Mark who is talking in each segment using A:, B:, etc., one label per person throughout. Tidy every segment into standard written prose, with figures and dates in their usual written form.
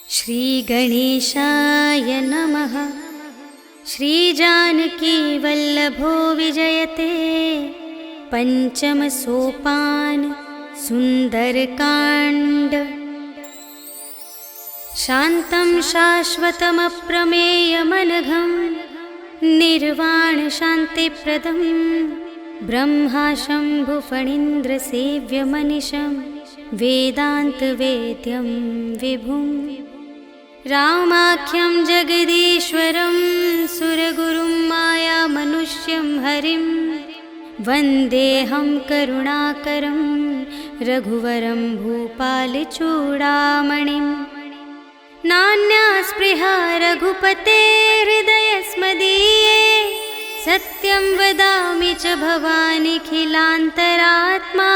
A: श्रीगणेशाय नमः। श्रीजानकीवल्लभो विजयते पञ्चमसोपान सुन्दरकाण्ड। शान्तं शाश्वतमप्रमेयमनघं निर्वाणशान्तिप्रदं ब्रह्मा शम्भुफणीन्द्रसेव्यमनिशं वेदान्तवेद्यं विभुम्। रामाख्यं जगदीश्वरं सुरगुरुं मायामनुष्यं हरिं वन्देऽहं करुणाकरं रघुवरं भूपालचूडामणिं। नान्या स्पृहा रघुपते हृदयस्मदीये सत्यं वदामि च भवानिखिलान्तरात्मा।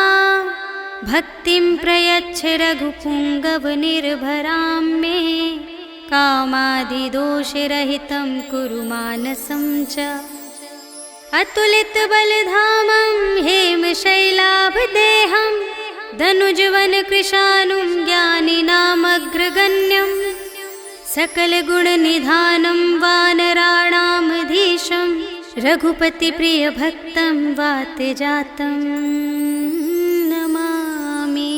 A: भक्तिं प्रयच्छ रघुपुङ्गवनिर्भरां मे कामादिदोषरहितं कुरु मानसं च। अतुलितबलधामं हेमशैलाभदेहं धनुजवनकृशानुं ज्ञानिनामग्रगण्यं सकलगुणनिधानं वानराणामधीशं रघुपतिप्रियभक्तं वातजातं नमामि।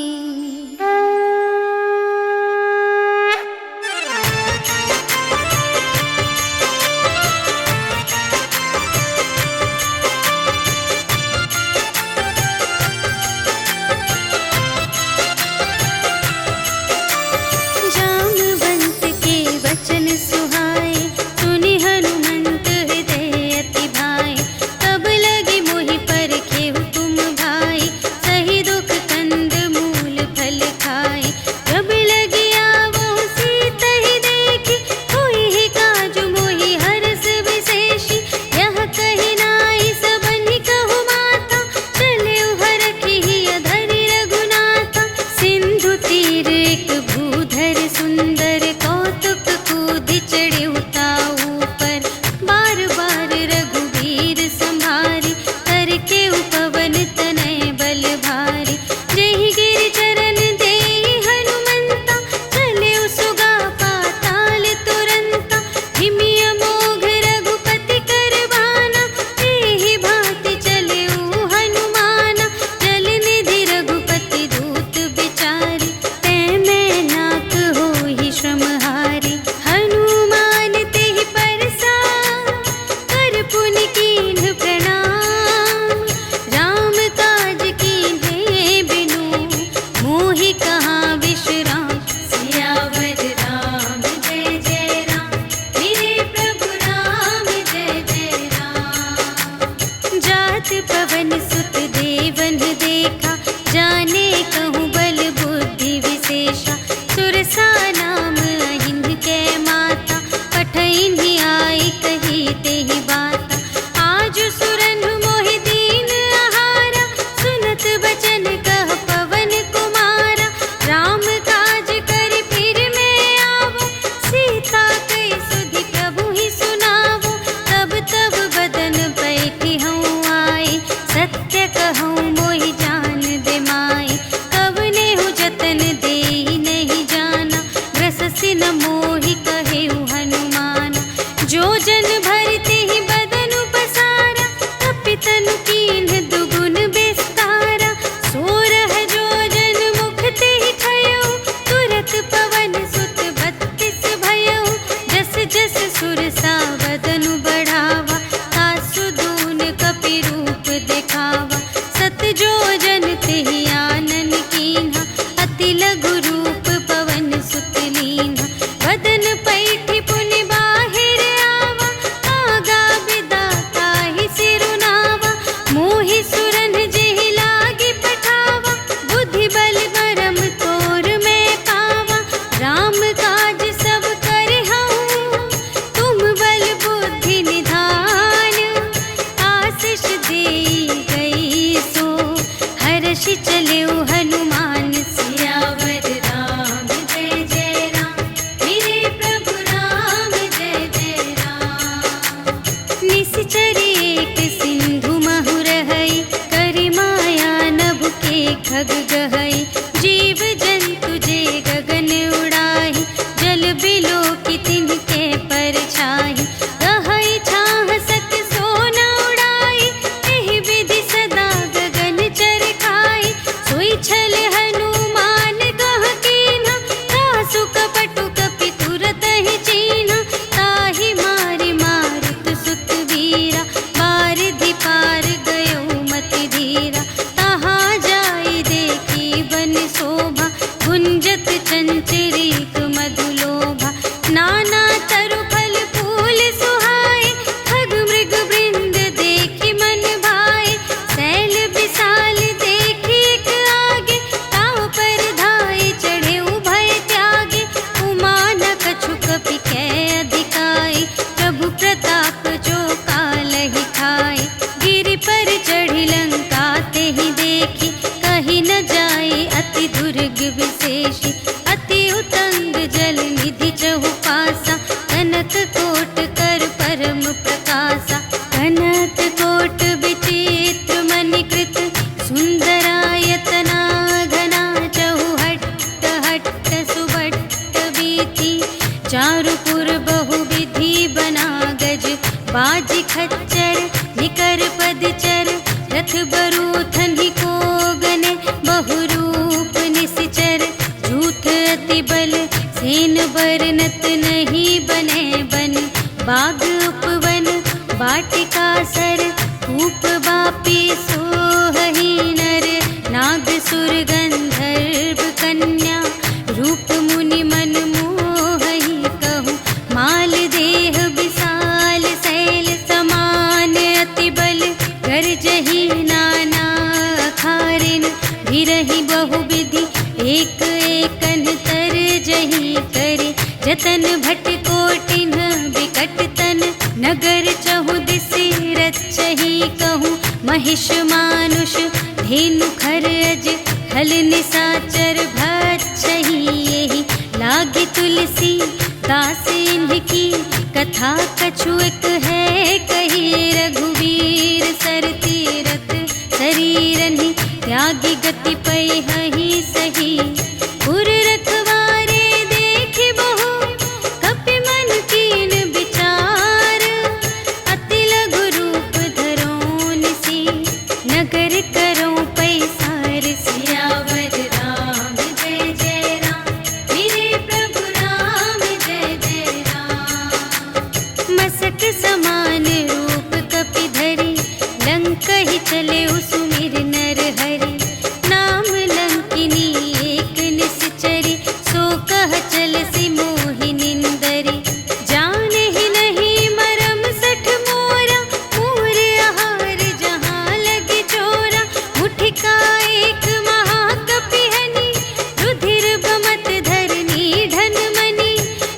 A: रुचिरिक मधुलोभा। नाना तरु फल फूल सुहाए, खग मृग वृंद देखि मन भाए। शैल विशाल देखि एक आगे, ताव पर धाये चढ़े उभय त्यागे। उमा न कछु कपि कै अधिकाई, प्रभु प्रताप जो कालहि खाए। गिरि पर चढ़ी लंका तेहि देखी, कही न जाए अति दुर्ग विशेषी। अति उतंग जल निधि चहु पासा, कनक कोट कर परम प्रकाशा। कनक कोट विचित्र मणिकृत, सुंदरायतना घना। चहु हट्ट हट्ट सुभट्ट बीती, चारुपुर बहुविधि बना गज। बाजी खच्चर निकर पदचर, रथ बरूथन ही को गने। बहुरूप निश्चर झूठ अति बल, सेन बरनत नहीं बने बन। बाग उपवन वाटिका सर, कूप बापी सोहहि नर। नाग सुर गंधर्व कन्या, रूप मुनि मन मोहहि कहूँ। माल देह विशाल शैल समान, अति बल गर्जहि नाना अखारिन। गिरहि बहुविधि एक एकन तरजहि करे। जतन भट कोटिन विकट तन, नगर चहु दिसि रचहि कहूँ। महिष मानुष धेनु खर अज, खल निसाचर भक्षहि एहि। लागे तुलसी दास इनकी, कथा कछु एक है कही। रघुवीर सर तीरथ शरीरनि, त्यागी गति पैहि सही। पुर रखवारे देखि बहु, कपि मन कीन विचार। अति लघु रूप धरों निसी, नगर करों पैसार। सियावर राम जय जय राम, मेरे प्रभु राम जय जय राम। मसक समान रूप कपि धरि, लंकहि चले सुमिर नर हरि। नाम लंकिनी एक निश्चरी, सो कह चलसि मोहि निंदरी। जानहि नहीं मरम सठ मोरा, मोर आहार जहाँ लगे चोरा। मुठिका एक महाकपिहनि, रुधिर बमत धरनी ढन मनि।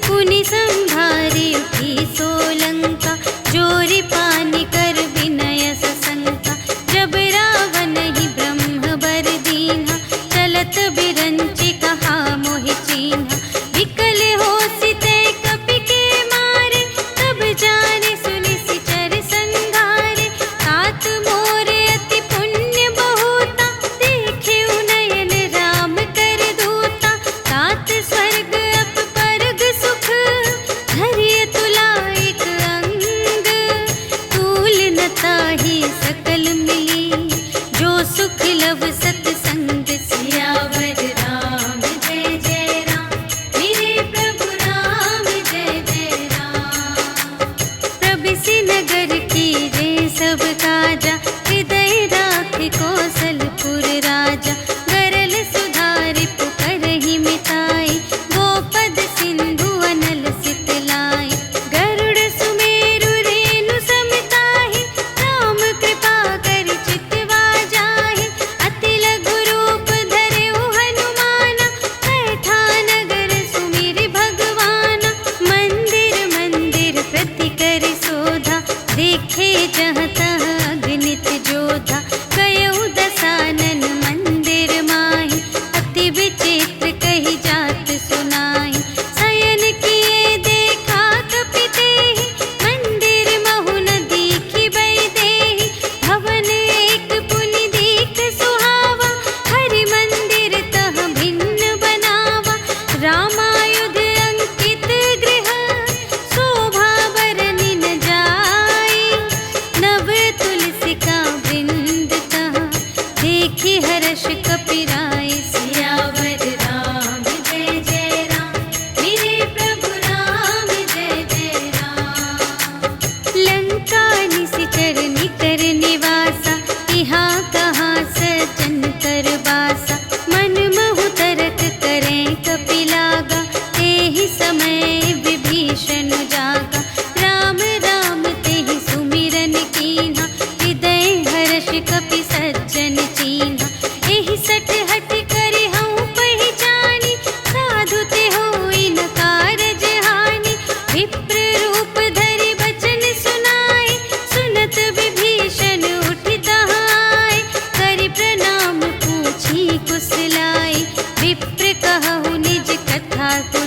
A: पुनि संभारी उठी सोलंका, जोरि पानि कर विनय सशंका। जब रावण ही ब्रह्म बर दीन्हा, चलत बिरंचि कहा मोहि चीन्हा। विकल हो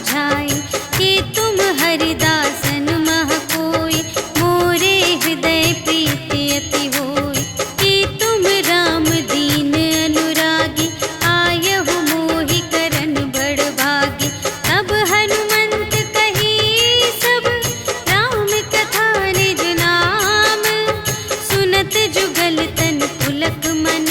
A: बुझाए, कि तुम हरिदासन मह कोई, मोरे हृदय प्रीति अति होय। कि तुम राम दीन अनुरागी, आयहु मोहि करन बड़ भागी। तब हनुमंत कही सब, राम कथा निज नाम। सुनत जुगल तन पुलक मन,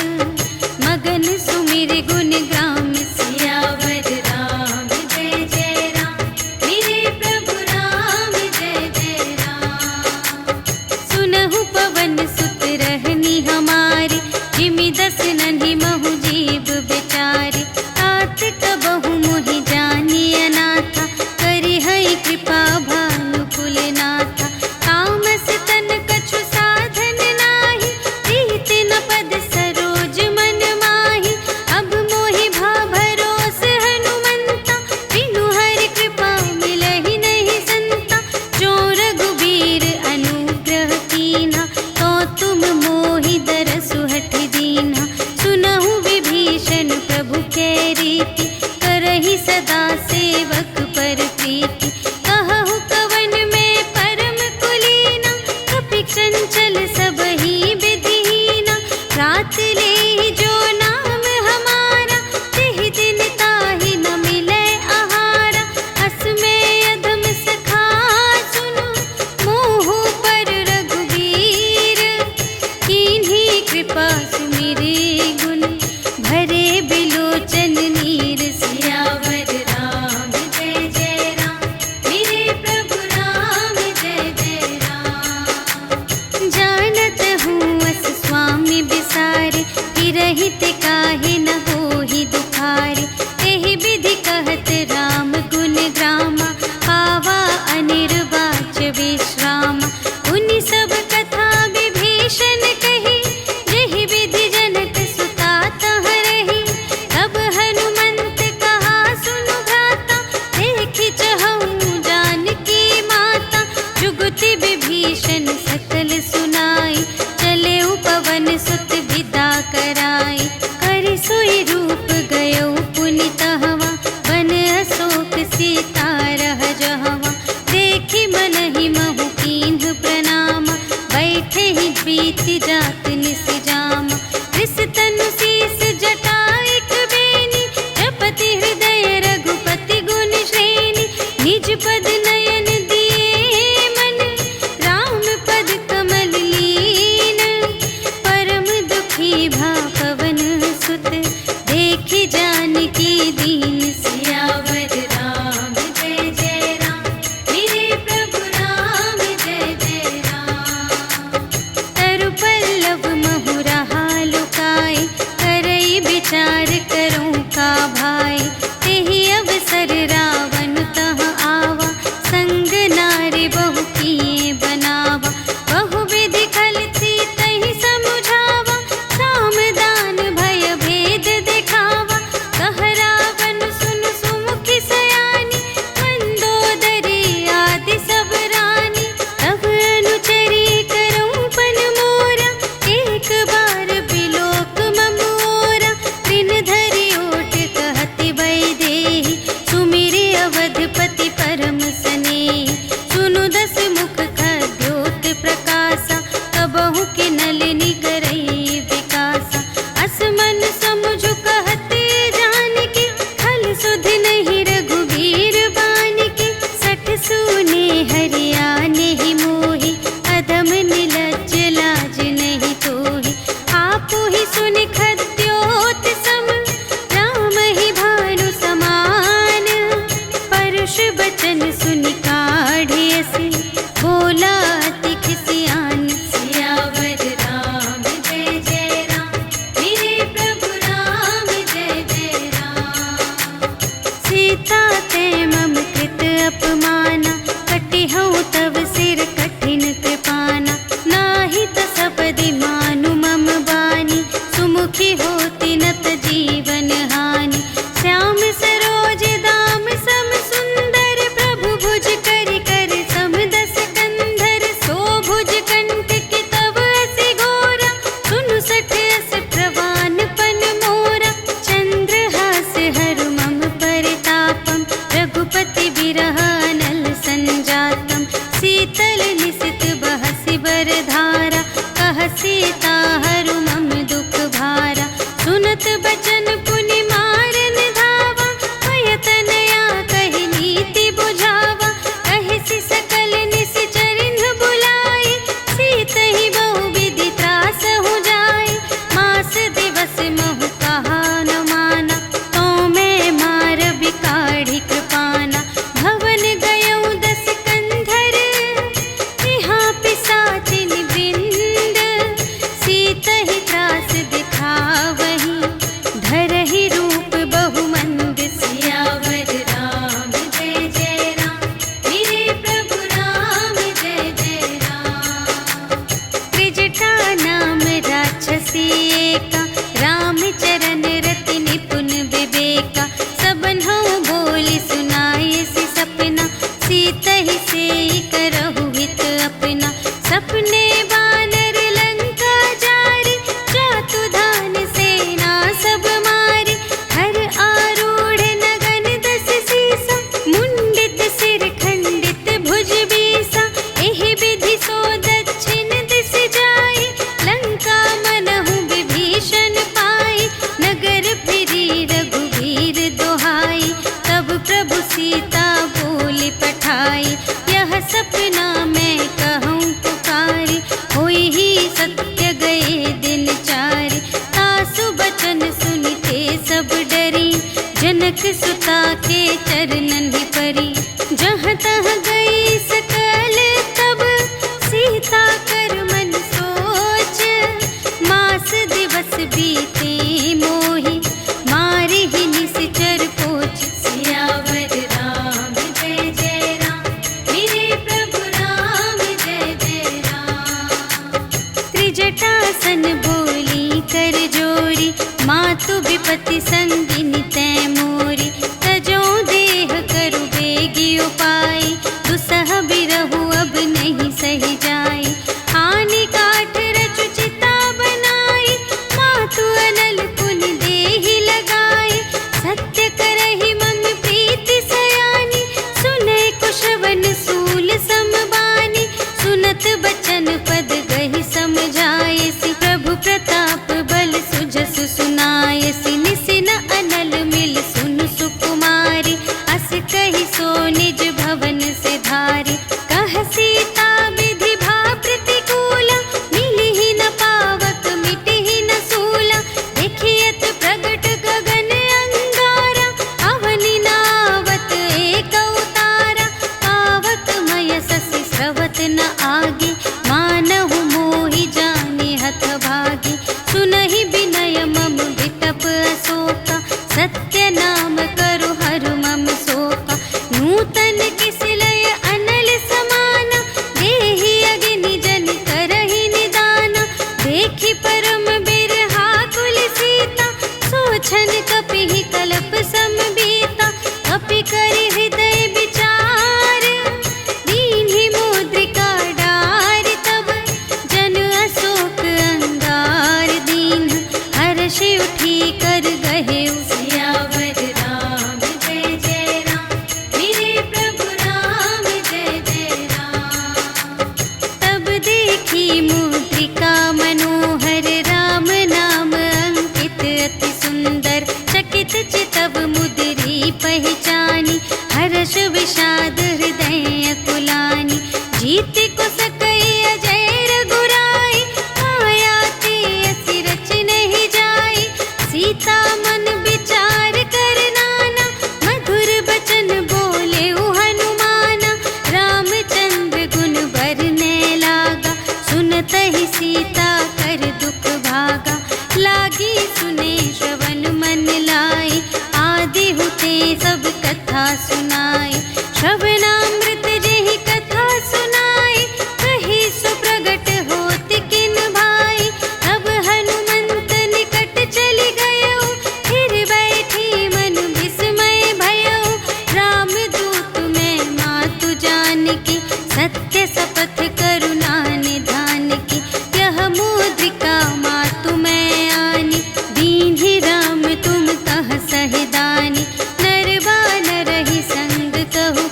A: मगन सुमिर गुण ग्राम। सियावर राम जय जय राम, मेरे प्रभु राम जय जय राम। सुनहु पवन सुत रहनी हमारी, जिमि दस नन्हि महु जीव बेचारी। तात कबहु मोहि जानी अनाथा, करिहै कृपा भानु कुलनाथा। तामस तन कछु साधन नाही, प्रीति न पद सरोज मन माही। अब मोहि भा भरोस हनुमंता, बिनु हरि कृपा मिलहि नहीं संता। जो रघुबीर अनुग्रह कीन्हा, तो तुम मोहि दरसु हठि दीन्हा। सुनहु विभीषण प्रभु कै रीति, करहि सदा सेवक पर प्रीति। कहहु कवन में परम कुलीना, कपि चंचल सबहि विधिहीना। रात लेहि जो नाम हमारा, तिहि दिन ताहि न मिलै आहारा। अस में अधम सखा सुनु, मोहु पर रघुबीर। कीन्ही कृपा सुमिरि गुण, भरे बिलोचन नीर। सियावर राम जय जय राम, मेरे प्रभु राम जय जय राम। जानत हूँ अस स्वामी बिसारे, फिरहित काहे न होहि दुखारे। एहि विधि कहत राम गुण ग्रामा, पावा अनिर्वाच विश्रामा। उनि सब कथा विभीषण कही, जेहि विधि जनक सुता तह रही। तब हनुमंत कहा सुनु भ्राता, देखि चहऊँ जानकी माता। जुगति विभीषण सकल सुनाई, चले पवन सुत विदा कराई। करि सोई रूप गयो पुनि तहवा, वन अशोक सीता रह जहवा। देखि मनहि महु कीन्ह प्रणामा, बैठे ही बीति जात निस जामा। रिस तनु शीस जटाइक बेनी, जपति हृदय रघुपति गुण श्रेणी। निज पद नयन दिए मन, राम पद कमल लीन। परम दुखी भा पवन सुत, देखि जानकी दीन। सियावर राम जय जय राम, मेरे प्रभु राम जय जय राम। तरु पल्लव महु रहा लुकाए, करई विचार करूँ का भाई। तेहि अवसर रावण तह आवा, संग नारी बहु किए बनावा। बहु विधि खल थी तहि समुझावा, साम दान भय भेद दिखावा। कह रावण सुन सुमुखि सयानी, मंदोदरी आदि सब रानी। तब अनुचरी करऊँ पन मोरा, एक बार बिलोक मम ओरा। दिन धरि ओट कहति वैदेही, सुमिरि अवधपति परम स्नेही। सुनु दस मुख खद्योत प्रकाशा, कबहु के नलिनी करई विकासा। अस मन समुझु कहते जानकी, खल सुधि नहीं रघुबीर बानिकी। सठ सूने हरियाने ही मोहि, अधम निलज्ज लाज नहीं तोहि। आपु ही सुनि खद्योत सम, राम ही भानु समान। परुष बचन सुनि काढ़िय से, बोला अति खिसियान। सियावर राम जय जय राम, मेरे प्रभु राम जय जय राम। सीता ते मम कृत अपमाना, कटिहउँ तव सिर कठिन कृपाना। नाही त सपदि मानु मम बानी, सुमुखी होति नत जीवन हानि। श्याम सरोज दाम सम सुंदर, प्रभु भुज करि कर सम दस विरह अनल संजातम। शीतल निशित बहसि बरधारा, कह सीता हरु मम दुख भारा। सुनत बचन पुनि मारन धावा, भयतनया कहि नीति बुझावा। कहिसि सकल निश्चरिन बुलाई, सीतहि बहु विधि त्रास हो जाय। मास दिवस महु कहा न माना, तो मैं मार बिकाढ़ी कृपाना। भवन गयौ दस कंधर, यहाँ पिशाचिन वृंद। सीतहि त्रास दिखावहि, धरहि रूप बहुमंद। सियावर राम जय जय राम, मेरे प्रभु राम जय जय राम। त्रिजटा नाम राक्षसी एका, रामचरण रति निपुण विवेका। सबन्हु बोली सुनायसि सपना, सीतहि सेई करहु हित अपना। सपने बानर लंका जारी, जातु धान सेना सब मारी। हर आरूढ़ नगन दस सीसा, मुंडित सिर खंडित भुज बीसा। एहि विधि सो दक्षिण दिस जाई, लंका मनहु विभीषण पाई। नगर फिरी रघुवीर दोहाई, तब प्रभु सीता बोली पठाई। यह सपना मैं कहूँ पुकारी, होई ही सत्य गए दिन चारि। तासु बचन सुनिते सब डरी, जनक सुता के चरणन ही परी। जहाँ तहाँ गई सकल तब, सीता कर मन सोच। मास दिवस बीते मोहि, मारे ही निश्चर पोछ। सियावर राम जय जय राम, मेरे प्रभु राम जय जय राम। त्रिजटासन बोली कर जोरी, मातु विपति संगिनी तै मोरी। तजो देह करु बेगी उपाय, दुसह बिरहु अब नहीं सही जाई। आने काठ रचु चिता बनाई, मातु अनल पुनि देहि लगाई। सत्य करहि मम प्रीति सयानी, सुनै कुशवन सूल समबानी। सुनत बचन पद गहि समझायसि, प्रभु प्रताप बल सुजसु सुनायसि। निसिन अनल मिल सुन सुकुमारी, अस कहि सो निज भवन से धारी। कह सीता विधि भा प्रतिकूला, मिलिहि न पावक मिटिहि न सूला। देखियत प्रगट गगन अंगारा, अवनि नावत एक अवतारा। पावक मय शशि स्रवत न आगे, मानहु मोहि जानि हत भागी। सुनहि विनय मम विटप अशोका, सत्य नाम करु हरु मम शोका। नूतन किस लय अनल समाना, देहि अग्नि जन करहि निदाना। देखि परम बिरहाकुल सीता, सोछन कपिहि कल्प समबीता। कपि करि हृदय विचार, दीन्हि मुद्रिका डारि। तब जन अशोक अंगार दीन, हर्षि उठी कर गहेउ। सियावर राम जय जय राम, मेरे प्रभु राम जय जय राम। तब देखी मुद्रिका मनोहर, राम नाम अंकित अति सुंदर। चकित चितव मुद्री पहचानी, हर्ष विषाद हृदय कुलानी। जीत को सकई अजय रघुराई, माया ते असि रच नहीं जाई। सीता मन विचार कर नाना, मधुर बचन बोले हनुमाना। रामचंद्र गुण बरने लागा, सुनतहि सीता कर दुख भागा। लागी सुने श्रवण मन लाई, आदि हुते सब कथा सुनाई। श्रवणामृत जेहि कथा सुनाई, कही सुप्रगट होत किन भाई। तब हनुमंत निकट चली गयो, फिर बैठी मन विस्मय भयो। रामदूत मैं मातु जानकी, सत्य शपथ करुणा निधान की। यह मुद्रिका मातु मैं आनी, दीन्हि राम तुम कह सहिदानी। नर बानर ही संग कहु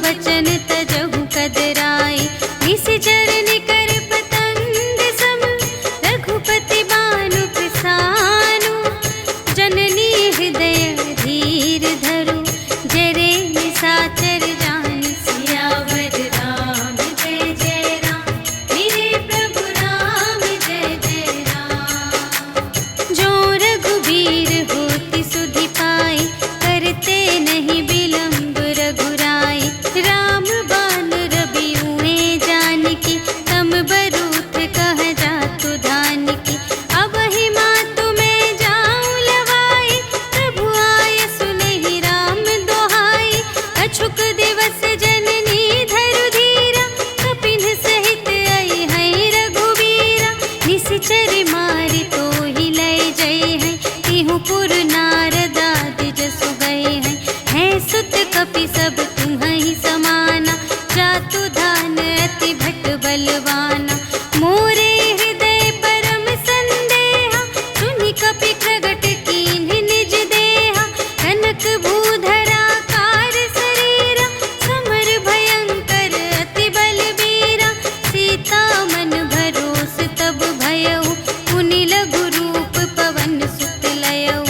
A: वचन तजहु कदराई। निशिचर निकर पतंग सम रघुपति बानु प्रसानु। जननी हृदय धीर धरु जरे निशाचर जान। सियावर राम जय जय राम, मेरे प्रभु राम जय जय राम। जो रघुबीर होति सुधि पाई, करते नहीं विलंब रघुराई। राम बान रबियुए जानकी, तम बरूथ कह जातु धानकी। अब ही मातु मैं जाऊं लवाई, प्रभु आय सुनहि राम दोहाई। अछुक दिवस जननी धरु धीरा, कपिन सहित आई है रघुबीरा। निशिचर मारि तोहि लय जय है, तिहु पुर नारद आदि जसु गए हैं। है सुत कपि सब तुम्हि समाना, जातु धान अति भट बलवाना। मोरे हृदय परम संदेहा, सुनि कपि प्रगट कीन्ह निज देहा। कनक भूधरा कार शरीरा, समर भयंकर अति बलबीरा। सीता मन भरोस तब भयउ, पुनि लघु रूप पवन सुत लयउ।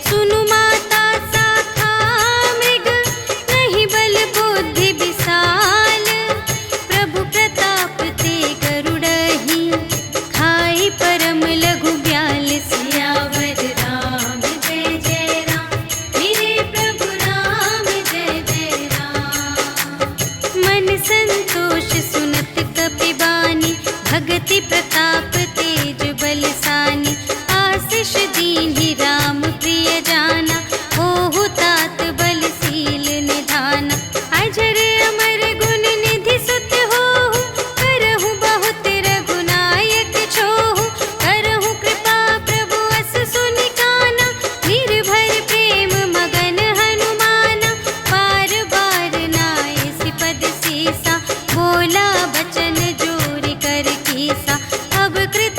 A: सुनु माता शाखा मृग, नहीं बल बुद्धि विशाल। प्रभु प्रताप ते गरुड़हि, खाई परम लघु ब्याल। सियावर राम जय जय राम, मेरे प्रभु राम जय जय राम। मन संतोष सुनत कपि बानी, भगति प्रताप तेज बलसानी। आशीष दीन्हि राम प्रिय जाना, होहु तात बलशील निधाना। अजर अमर गुण निधि सुत होहु, करहु बहुत रघुनायक छोहु। करहु कृपा प्रभु अस सुनि काना, निर्भय प्रेम मगन हनुमाना। बार बार नाय सिपद सीसा, बोला बचन जोरि कर कीसा। अब कृत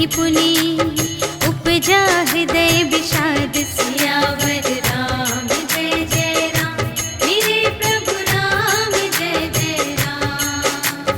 A: पुनि उपजा हृदय विषाद। सियावर राम जय जय राम, मेरे प्रभु राम जय जय राम।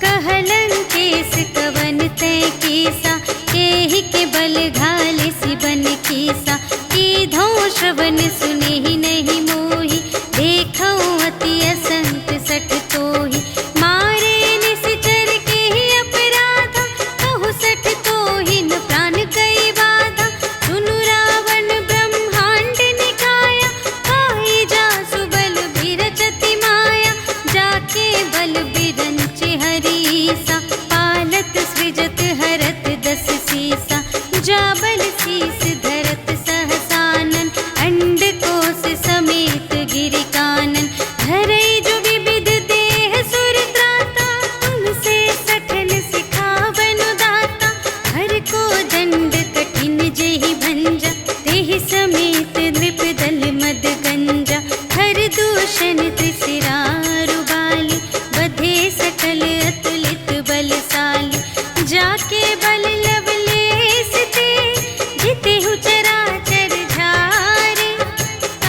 A: कहलन केस कवन तय कीसा, केहि के बल घाले सिबन कीसा। कीधो श्रवण सुने ही नहीं मोहि, देखो अति असंत सठ तोहि। मारे निश्चर के ही अपराधा, कहु सठ तोहि न प्राण कई बाधा। सुनु रावण ब्रह्मांड निकाया, पाई जासु बल बिरचति माया। जाके बल बिरंचि हरीसा, पालत सृजत हरत दस सीसा। जा बल शीस धरत सहसानन, अंड कोश समेत गिरि कानन। धरई जो विविध देह सुर त्राता, तुमसे सठन सिखावन दाता। हर को दंड कठिन जेहि भंजा, तेहि समेत नृप दल मद गंजा। हर दूषण त्रिशिरारु बाली, बधे सकल अतुलित बलशाली। जाके बल लवलेश ते, जितेहु चराचर झारे।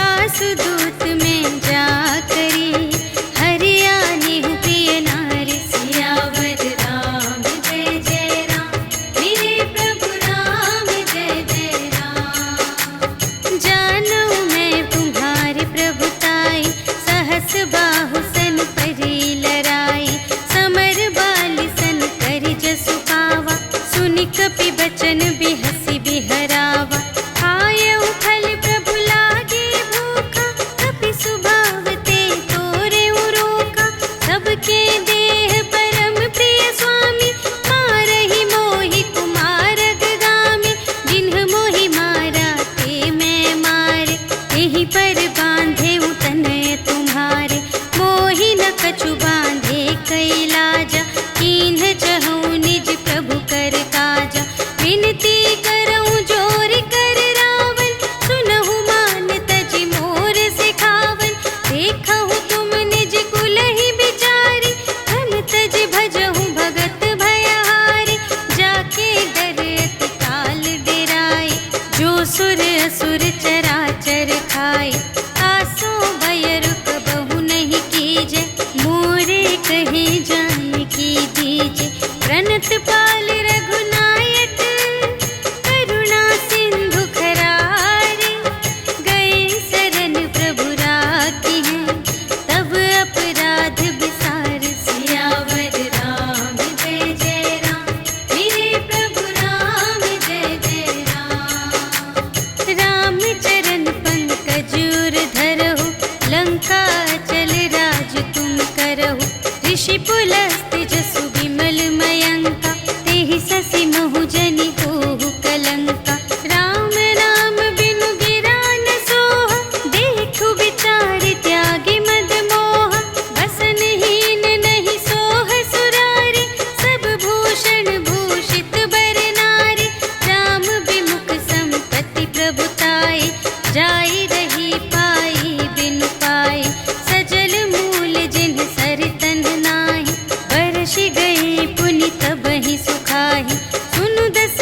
A: आसु दूत में जा करी, हरियाणेहु प्रिय नारी। सियावर राम जय जय राम, मेरे प्रभु राम जय जय राम। जानू मैं तुम्हारी प्रभुताई, सहस बाहु सन परी लराई। समर बाली सन करि जसु पावा, सुनि कपि बचन बिहसि बिहरावा। खायउ फल प्रभु लागे भूखा, कपि सुभाव ते तोरेउ रोका। सबके देह परम प्रिय स्वामी, मारहि मोहि कुमारग गामी। जिन्ह मोहि मारा ते मैं मारे, एहि पर बांधेउ तनय तुम्हारे। मोहि न कछु बांधे कैलाजा, कीन्ह चहु निज प्रभु कर काजा। विनती करऊं जोर कर रावण, सुनहु मान तजि मोर सिखावन। देखहु तुम निज कुलहि बिचारी, धन तजि भजहु भगत भयहारी। जाके डर अति काल डेराए, जो सुर असुर चराचर खाए। आसो भय रुक बहु नहीं कीजे, मोरे कहे जान की दीजे। प्रणत पाल रघुनायक, करुणा सिंधु खरारे। गए शरण प्रभु राखी हैं, तब अपराध बिसार। सियावर राम जय जय राम, मेरे प्रभु राम जय जय राम। राम चरण पंकज उर धरहु, लंका चल राज तुम करहु। ऋषि पुलस्त्य जसु विमल मयंका, तेहि ससि महु जनि होहु कलंका। राम नाम बिनु गिरा न सोहा, देखु विचार त्यागी मद मोहा। बसनहीन नहीं सोह सुरारी, सब भूषण भूषित बर नारी। राम विमुख संपत्ति प्रभुताई, जाई रही पाई बिनु पाई। सजल मूल जिन्ह सरितन नाही, बरषि गए पुनि तबहि सुखाहि। सुनु दस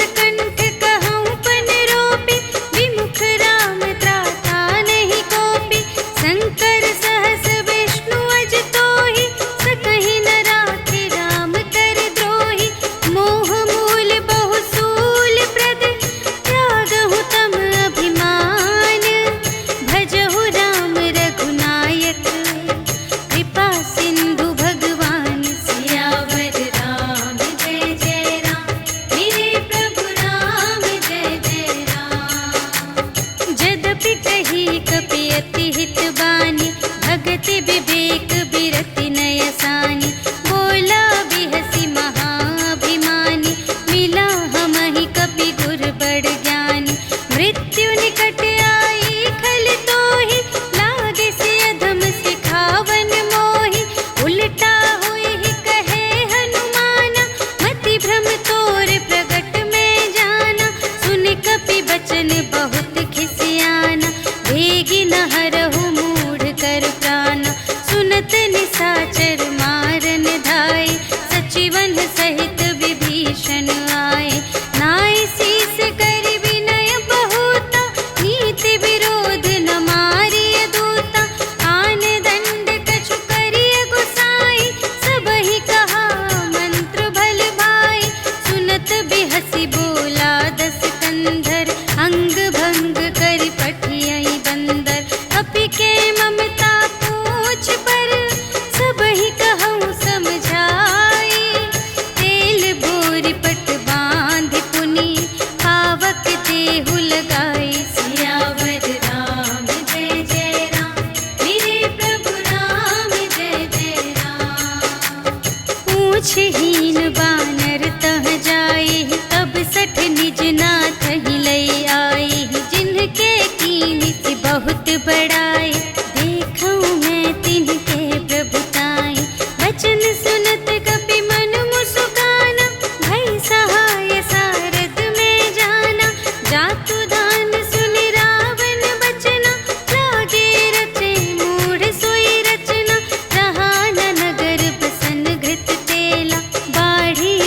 A: पूछहीन बानर तह जाए, तब सठ निज नाथ ही लई आए। जिनके कीनी से बहुत बड़ाए, देखूं मैं तिनके प्रभुताई। वचन सुनत कपि मन मुस्काना, भई सहाय सारद में जाना। जातु दान सुनि रावण बचना, लागे रचे मूढ़ सोई रचना। रहा न नगर बसन घृत तेला, बाढ़ी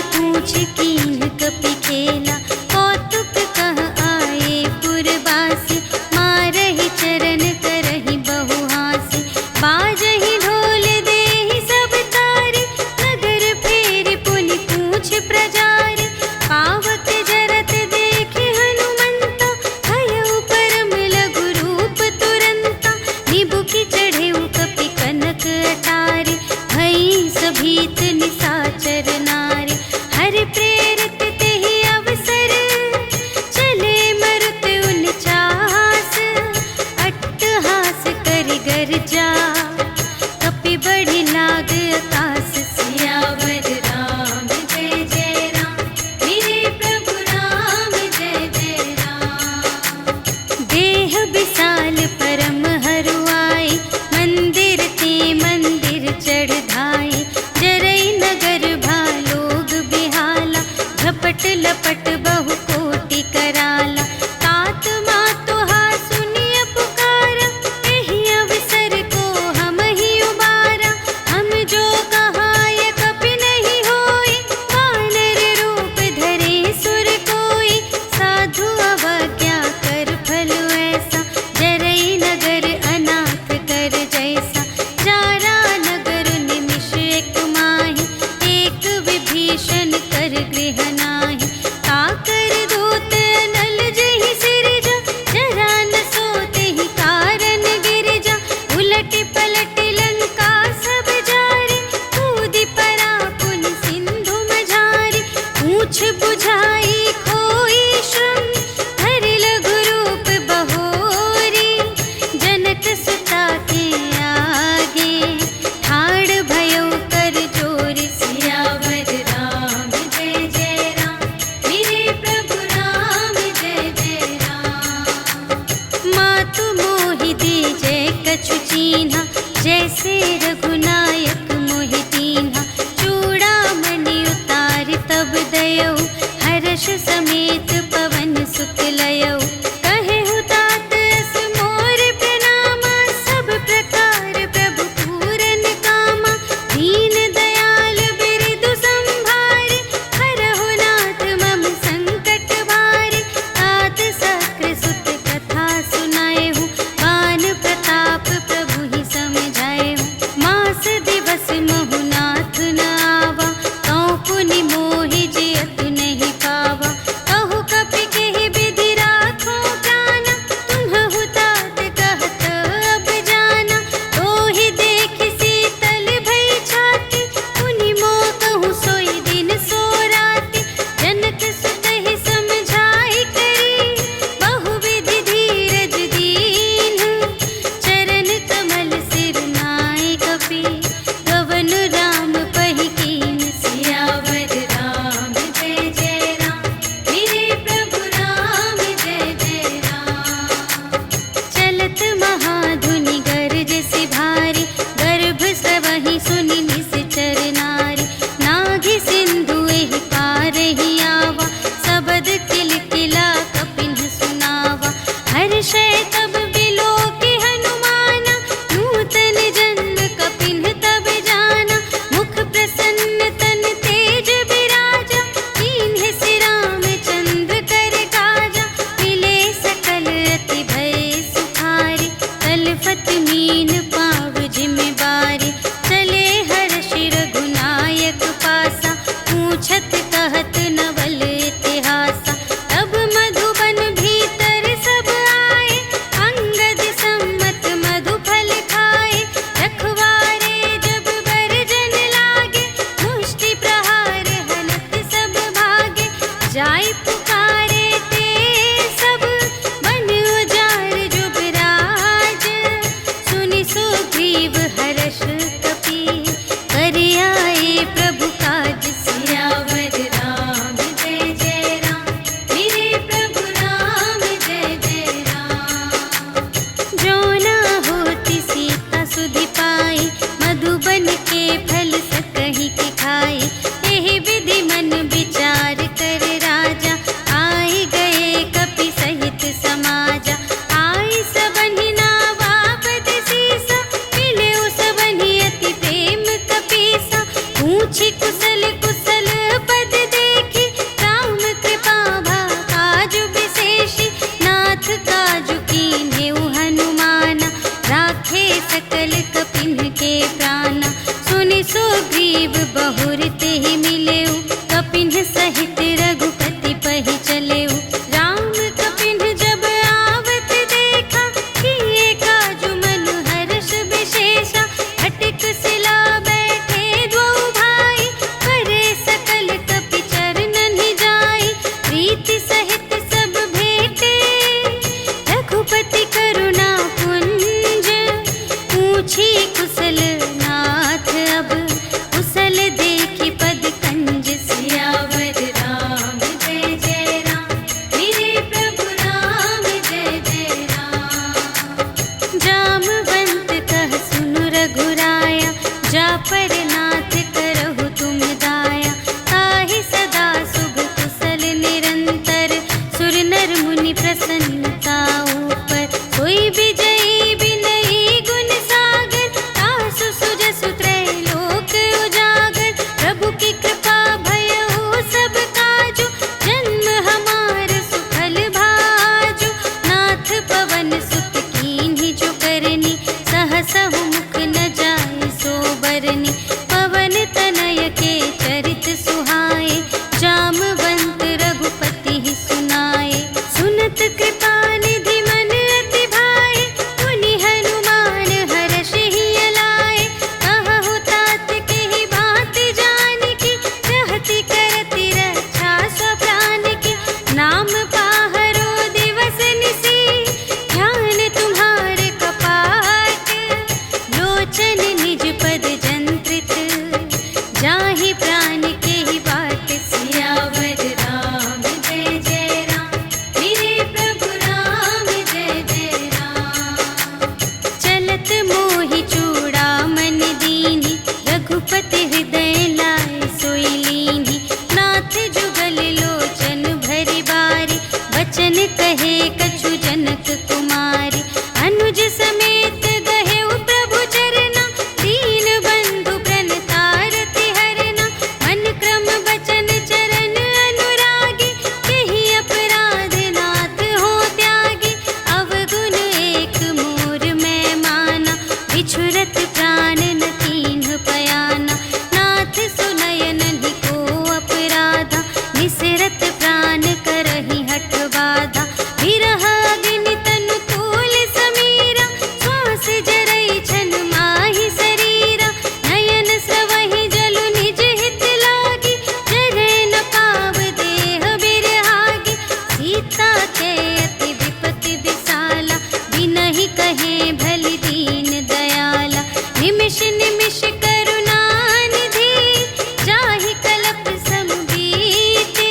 A: कुशल कुशल पद देखी, राम कृपा भा काजु विशेषी, नाथ काजु कीन्हेउ हनुमाना, राखे सकल कपिन के प्राणा। सुनि सुग्रीव बहुर तेहि मिलेउ, कपिन सहित रघुपति पहि चलेउ। राम कपिन जब आवत देखा, किए काजु मनु हर्ष विशेषा, खटिक सिला बैठे द्वौ भाई, करे सकल कपि चरणन जाई। प्रीति सहित सब भेटे, रघुपति करुणा पुंज, पूछी कुशल नाथ अब, कुशल देखी पद कंज। सियावर राम जय जय राम, मेरे प्रभु राम जय जय राम। जामवंत कह सुनु रघुराया, जा पर नाथ करहु तुम दाया। ताहि सदा शुभ कुशल निरंतर, सुर नर मुनि प्रसन्नता ऊपर। कोई विजयी बिनयी गुण सागर, तासु सुजसु त्रैलोक उजागर। प्रभु की कृपा भयउ सब काजु, जन्म हमार सुफल भाजु। नाथ पवन सुत कीन्हि जो करनी, सहसहु मुख न जाय सो बरनी। पवन तनय के चरित सुहाए, जामवंत रघुपति ही सुनाए। सुनत कृपा निधि मन अति भाए, मुनि हनुमान हर्षि लाए। कहु तात केहि बात जानकी, रहति करति रक्षा स्वप्रान की। नाम पाहरो दिवस निसी, ध्यान तुम्हारे कपाट। लोचन निज पद जंत्रित, जाहि प्राण केहि बाट। सियावर राम जय जय राम, मेरे प्रभु राम जय जय राम। चलत मोहि चूड़ामन दीन्हि, रघुपति हृदय लाय सोई लीन्हि। नाथ जुगल लोचन भरि बारी, वचन कहे कछु जनक कुमारी। अनुज समेत गहेउ प्रभु चरना, दीन बंधु प्रणतारति हरना। मन क्रम बचन चरण अनुरागी, केहि अपराध नाथ हो त्यागी। अवगुण एक मोर मैं माना, बिछुरत प्राण न कीन्ह पयाना। नाथ सुनय नहिं को अपराधा, निसरत प्राण करहि हठ बाधा। विरह अग्नि तनु तूल समीरा, श्वास जरई छन माहि शरीरा। नयन स्रवहि जलु निज हित लागी, जरै न पाव देह बिरहागी। सीता के अति विपति विसाला, बिनहि कहे भलि दीन दयाला। निमिष निमिष करुणा निधि, जाहि कलप सम बीति।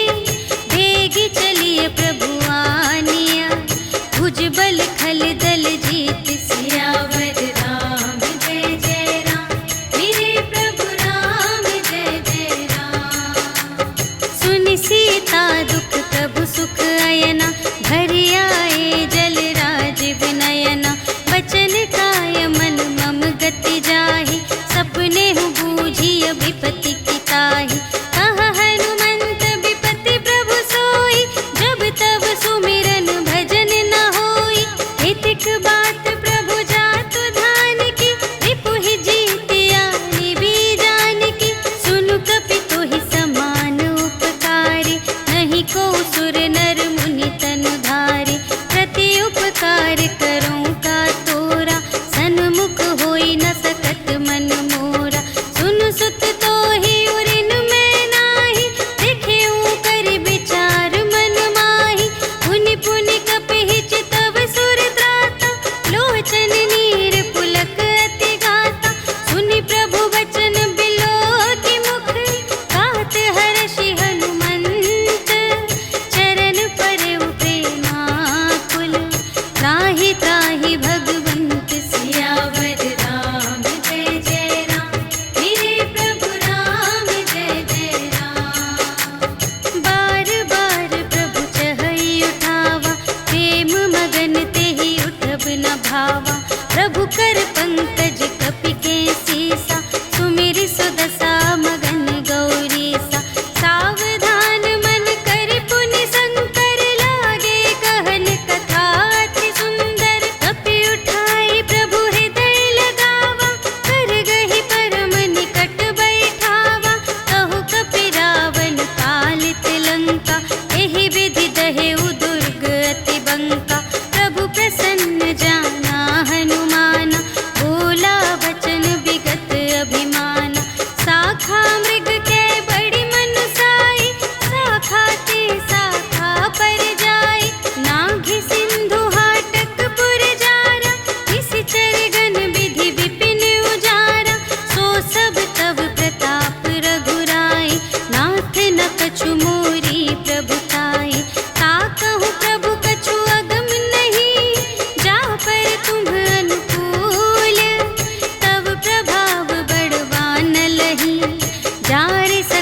A: भेगी चलिए प्रभु आनिया, भुजबल खल दल जीत। सियावर राम जय जय राम, मेरे प्रभु राम जय जय राम। सुनि सीता दुख प्रभु सुख अयना, भरि आए जल राज विनयना। वचन काय मन मम गति जाहि, सपने हु बूझिय विपति की ताहि। कहा हनुमंत विपति प्रभु सोई, जब तब सुमिरन भजन न होई। हितिक बात प्रभु जातु ध्यान की, रिपुहि जीतिया निबि जानकी। सुनु कपि तोहि समान उपकारी, नहीं को सुर नर मुनि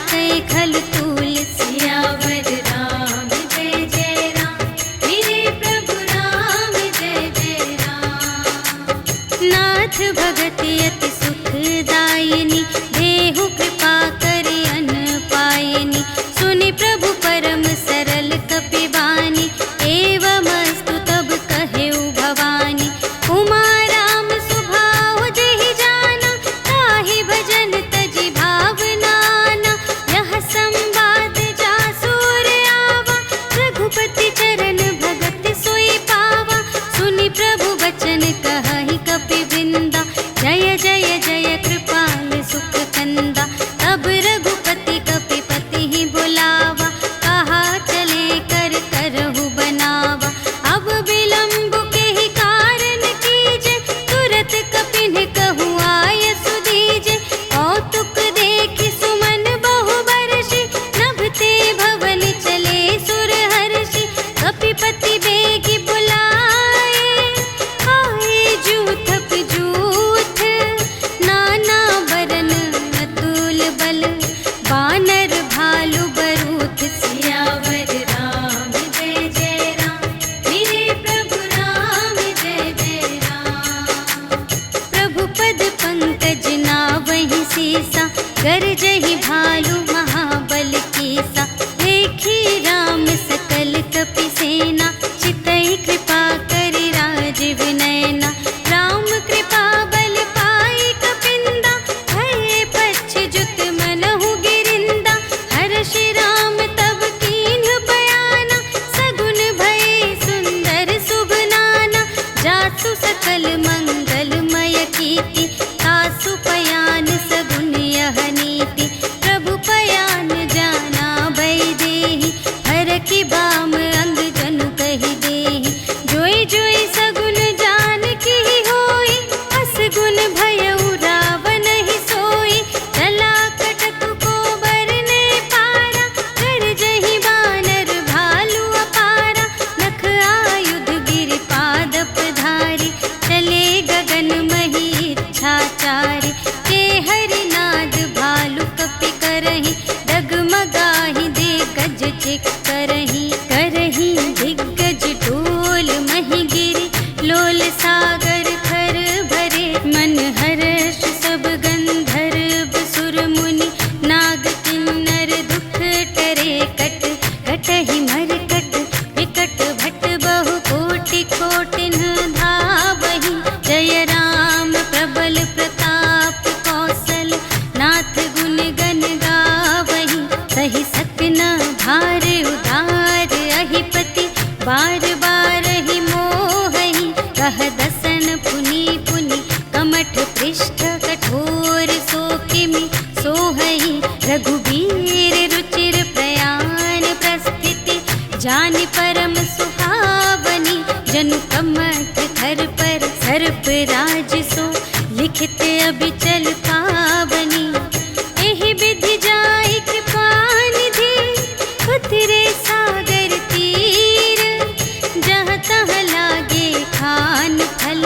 A: सकय खल तूल। सियावर राम जय जय राम, मेरे प्रभु राम जय जय राम। नाथ भगति अति सुखदायिनी, देहु कृपा करि अन पायिनी। सुनि प्रभु परम सरल कपिबानी, एवमस्तु तब कहेउ भवानी। उमा राम सुभाव जेहि जाना, ताहि भजन तजि भावनाना। यह संवाद जासुर आवा, रघुपति चरण भगत सोई पावा। सुनि प्रभु बचन कहहि कपिवृंदा, जय जय जय कृपाल सुख कंदा। तब रघुपति कपिपति ही बुलावा, कहा चले कर करहु बनावा। अब विलंब के ही कारण कीजे, तुरत कपिन कहु आय सुदीजे। कौतुक देखि सुमन बहु बरषि, नभते भवन चले सुर हर्षि। कपिपति बेगी बुलाए, आए जूथप जूथ। नाना बरन अतुल बल, बानर भालु बरूथ। सियावर राम जय जय राम, मेरे प्रभु राम जय जय राम। प्रभु पद पंकज नावहि सीसा, गरजहि भालु महाबल कीसा। देखि राम सकल कपि सेना, चितहि कृपा करि राजीव नयना। राम कृपा बल पाई कपिंदा, भये पच्छिजुत मनहु गिरिंदा। हर्षि राम तब कीन्ह बयाना, सगुन भये सुंदर शुभ नाना। जासु सकल मंगलमय कीर्ति, तासु पयान सगुन यह नीति। प्रभु पयान जाना भय देहि, हरखि बाम अंग जनु कहि देहि। जोई जोई सगुन जानकी होई, असगुन भयउ रावण ही सोई। चला कटक को बरने पारा, गरजहि बानर भालु अपारा। नख आयुध गिरि पादप धारी, चले गगन मही इच्छाचारी। के हरिनाद भालु कपि करहि, डगमगाहि दे गज चिक करहि। करहि दिग्गज डोल महि गिरि, लोल सागर खर भरे। मन हर्ष सब गंधर्व सुर मुनि, नाग किन्नर दुख टरे। कट कटहि मरकट विकट भट, बहु कोटि कोटिन धावहि। जय राम प्रबल प्रताप कौशल, नाथ गुण गण गावहि। सहि सकना भार उधार अहिपति, बार बार ही मोहहि। कह दसन पुनि पुनि, कमठ पृष्ठ कठोर सो किमि सोहहि। रघुबीर रुचिर प्रयाण प्रस्थिति, जानि परम सुहावनी। जनु कमठ धर पर सर्प राज सो, लिखित अबिचल पावनी। एहि विधि जाई कृपा निधि, उतरे सागर तीर। जहाँ तहाँ लागे खान फल,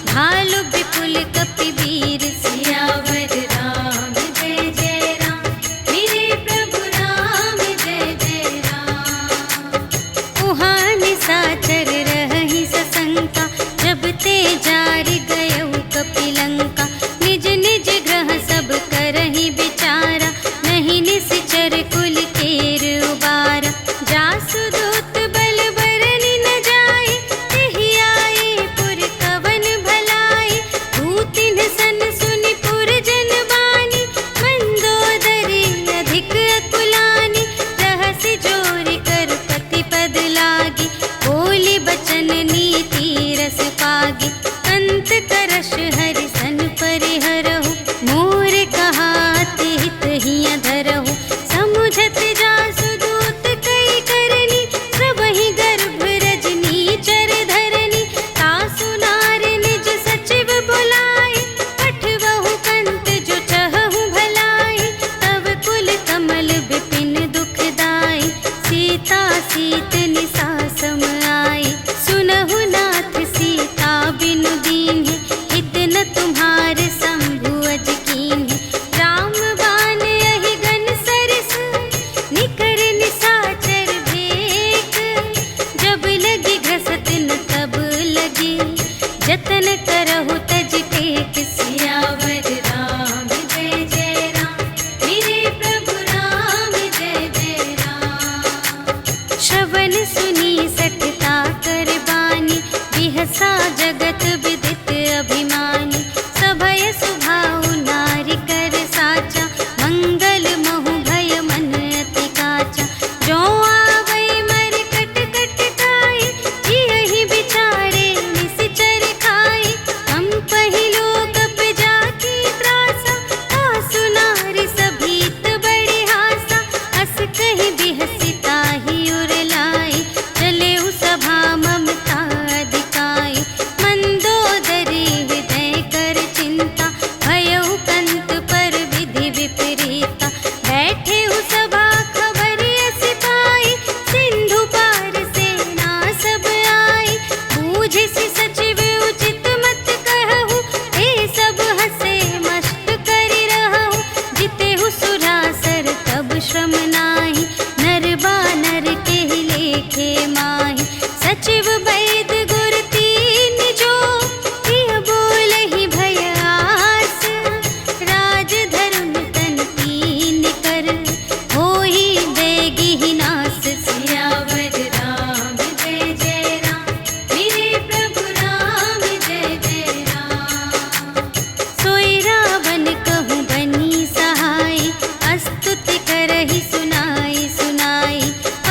A: भालु विपुल कपिवीर। सियावर राम जय जय राम, मेरे प्रभु राम जय जय राम। उहाँ निशाचर रहहि सशंका, जब ते जारि गयउ कपिलंका। निज निज ग्रह सब करहि विचारा, नहीं निश्चर कुल केर उबारा। जासु दूत बल बरनि न जाए, तेहि आए पुर कवन भलाई। दूतिन सन सुनि पुर जन बानी, मंदोदरी अधिक अकुलानी। रहसि जोरि कर पति पद लागी, बोली बचन नीति रस पागी। अंत करश हरि सन परिहरहु, मोर कहाति हित हिय धरहु। समुझत जासु श्रम नाही, नर बानर के लेखे माही। सचिव वैद गुर तीन जो, प्रिय बोलहि भय आस। राज धर्म तन तीन कर, होहि बेगिहि नास। सियावर राम जय जय राम, मेरे प्रभु राम जय जय राम। सोई रावण कहूँ बनी सहाय, स्तुति करहि सुनाई सुनाई।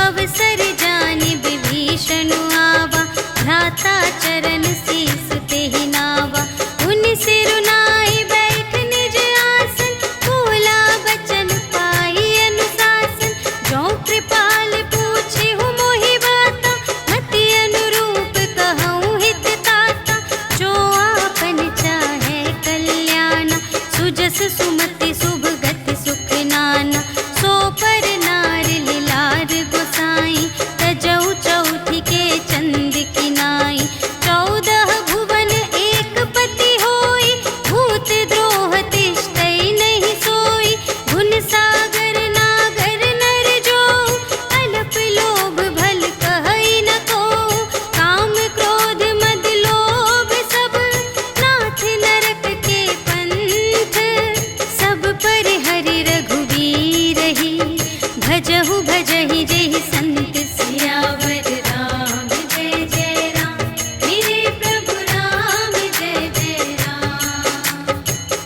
A: अवसर जानि विभीषण आवा, भ्राता चरण शीस तेहि नावा। उन सिरुनाई बैठ निज आसन, बोला बचन पाई अनुशासन। जो कृपाल पूछिहु मोहि बाता, मति अनुरूप कहूँ हित ताता। जो आपन चाहे कल्याण, सुजस सुमति शुभ गति सुख नाना। सो पर नार लिलार गोसाई, तजौ चौथी के चंद किनाई। 14 भुवन एक पति होई, भूत द्रोह तिष्ठै नहीं सोई। गुण सागर नागर नर जो, अल्प लोभ भल कहै न को। काम क्रोध मद लोभ सब, नाथ नरक के पंथ। सब पर हरि रघुवीर ही, भजहु भजहि जेहि संत। सियावर राम जय जय राम, मेरे प्रभु राम जय जय राम।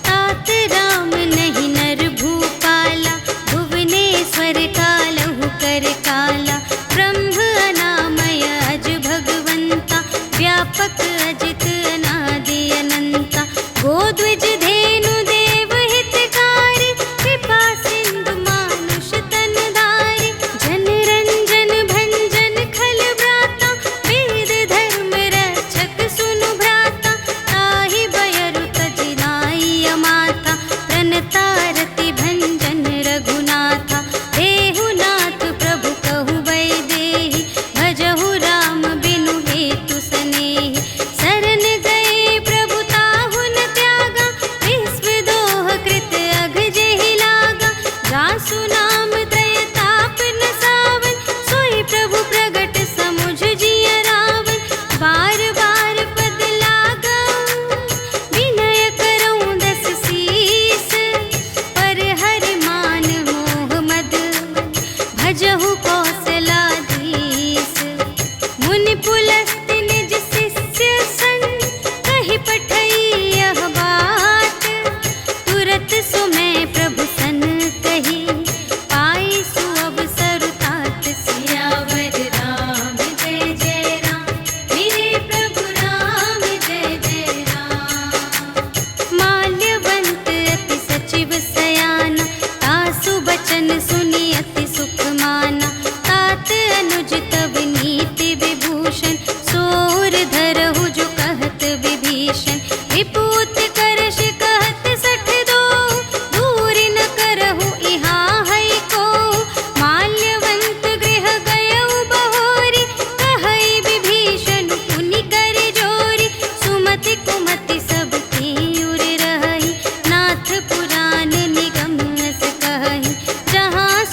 A: तात राम नहीं नर भूपाला, भुवनेश्वर कालहु कर काला। ब्रह्म अनामय अज भगवंता, व्यापक अजित अनादि अनंता। गोद्विज धेनु देव हितकारी, कृपा सिंधु मानुष तन धारी। जन रंजन भंजन खल व्राता, वेद धर्म रक्षक सुनु भ्राता। ताहि बयरु तजि नाई अमाता, प्रणतारति भंजन रघुनाथा। देहु नाथ प्रभु कहु वैदेही, भजहु राम बिनु हेतु सनेही। शरण गए प्रभु ताहु न त्यागा, विश्व दोह कृत अघ जेहि लागा। जासु नाम त्रय ताप न सावन, सोई प्रभु प्रगट समुझ जिय रावण। बार बार पद लागऊं, विनय करऊं दस शीस। पर हरि मान मोह मद, भजहु कौशलाधीश। मुनि पुलस्त्य निज शिष्य संग, कहि पठई यह बात। तुरत सुमय प्रभु सन कही, पाई सुअवसर तात। सियावर राम जय जय राम, मेरे प्रभु राम जय जय राम। माल्यवंत अति सचिव सयाना, तासु बचन सुनि अति सुख माना। तात अनुज तब नीति विभूषण, सोर धरहु जो कहत विभीषण। विपूत करश कहत 62, दूर न करहु इहाँ है को। माल्यवंत गृह गयउ बहोरी, कहै विभीषण पुनि कर जोरी। सुमति कुमति सब की उर रहहि, नाथ पुराण निगम अस कहहि। जहाँ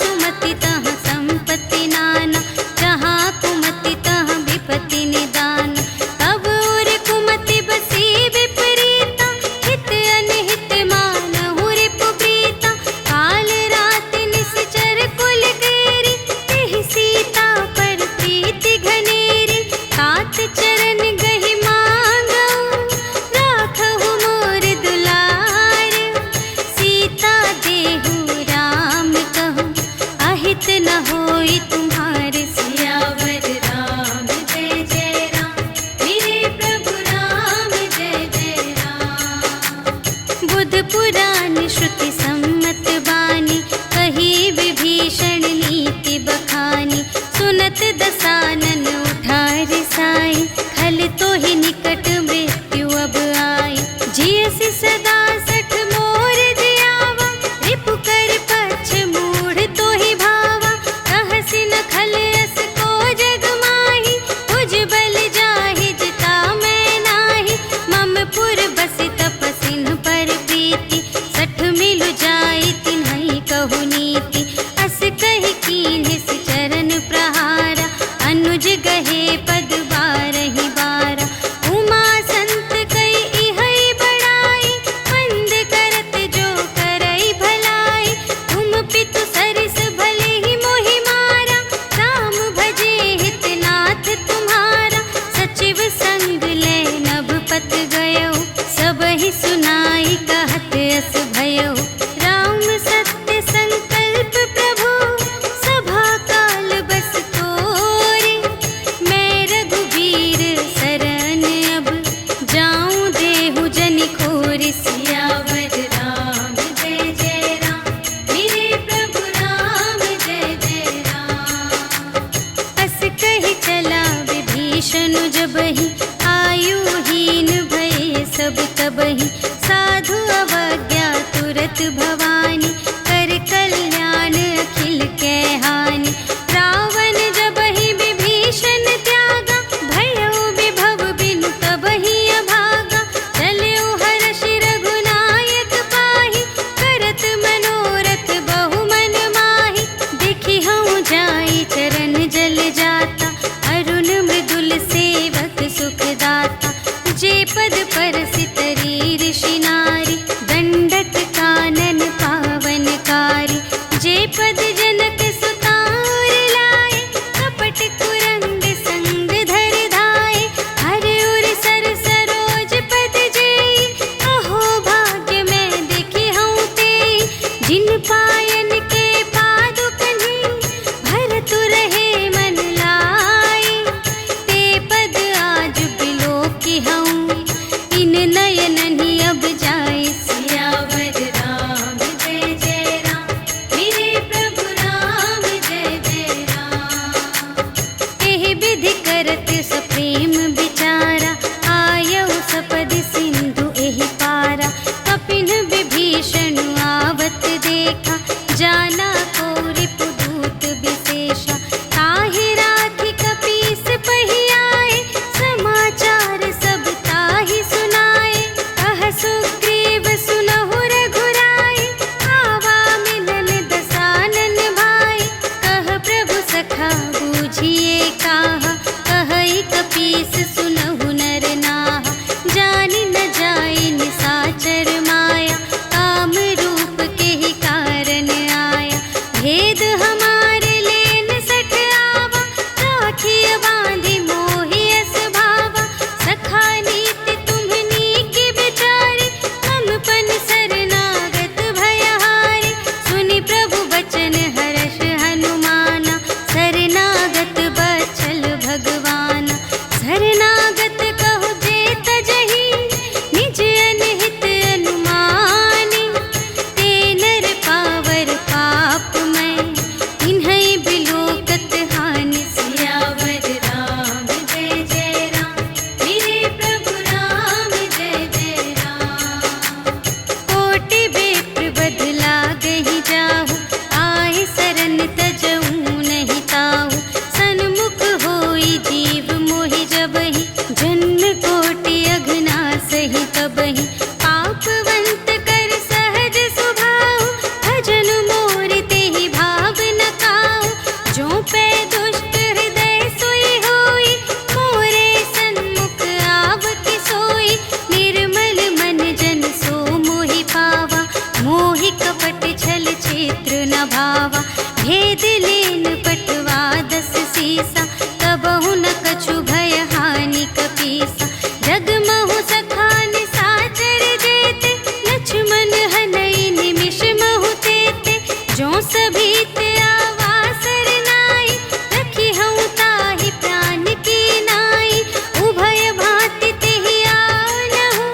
A: भेद लेन पटवा 10 सीसा, कबहु न कछु भय हानि कपीसा। जगमहु सखान साचर जेते, लक्ष्मण हनई निमिष महु तेते। जो सभी ते आवासर नाई, रखी हूँ ताहि प्राण की नाई। उभय भांति तेहि आनहु,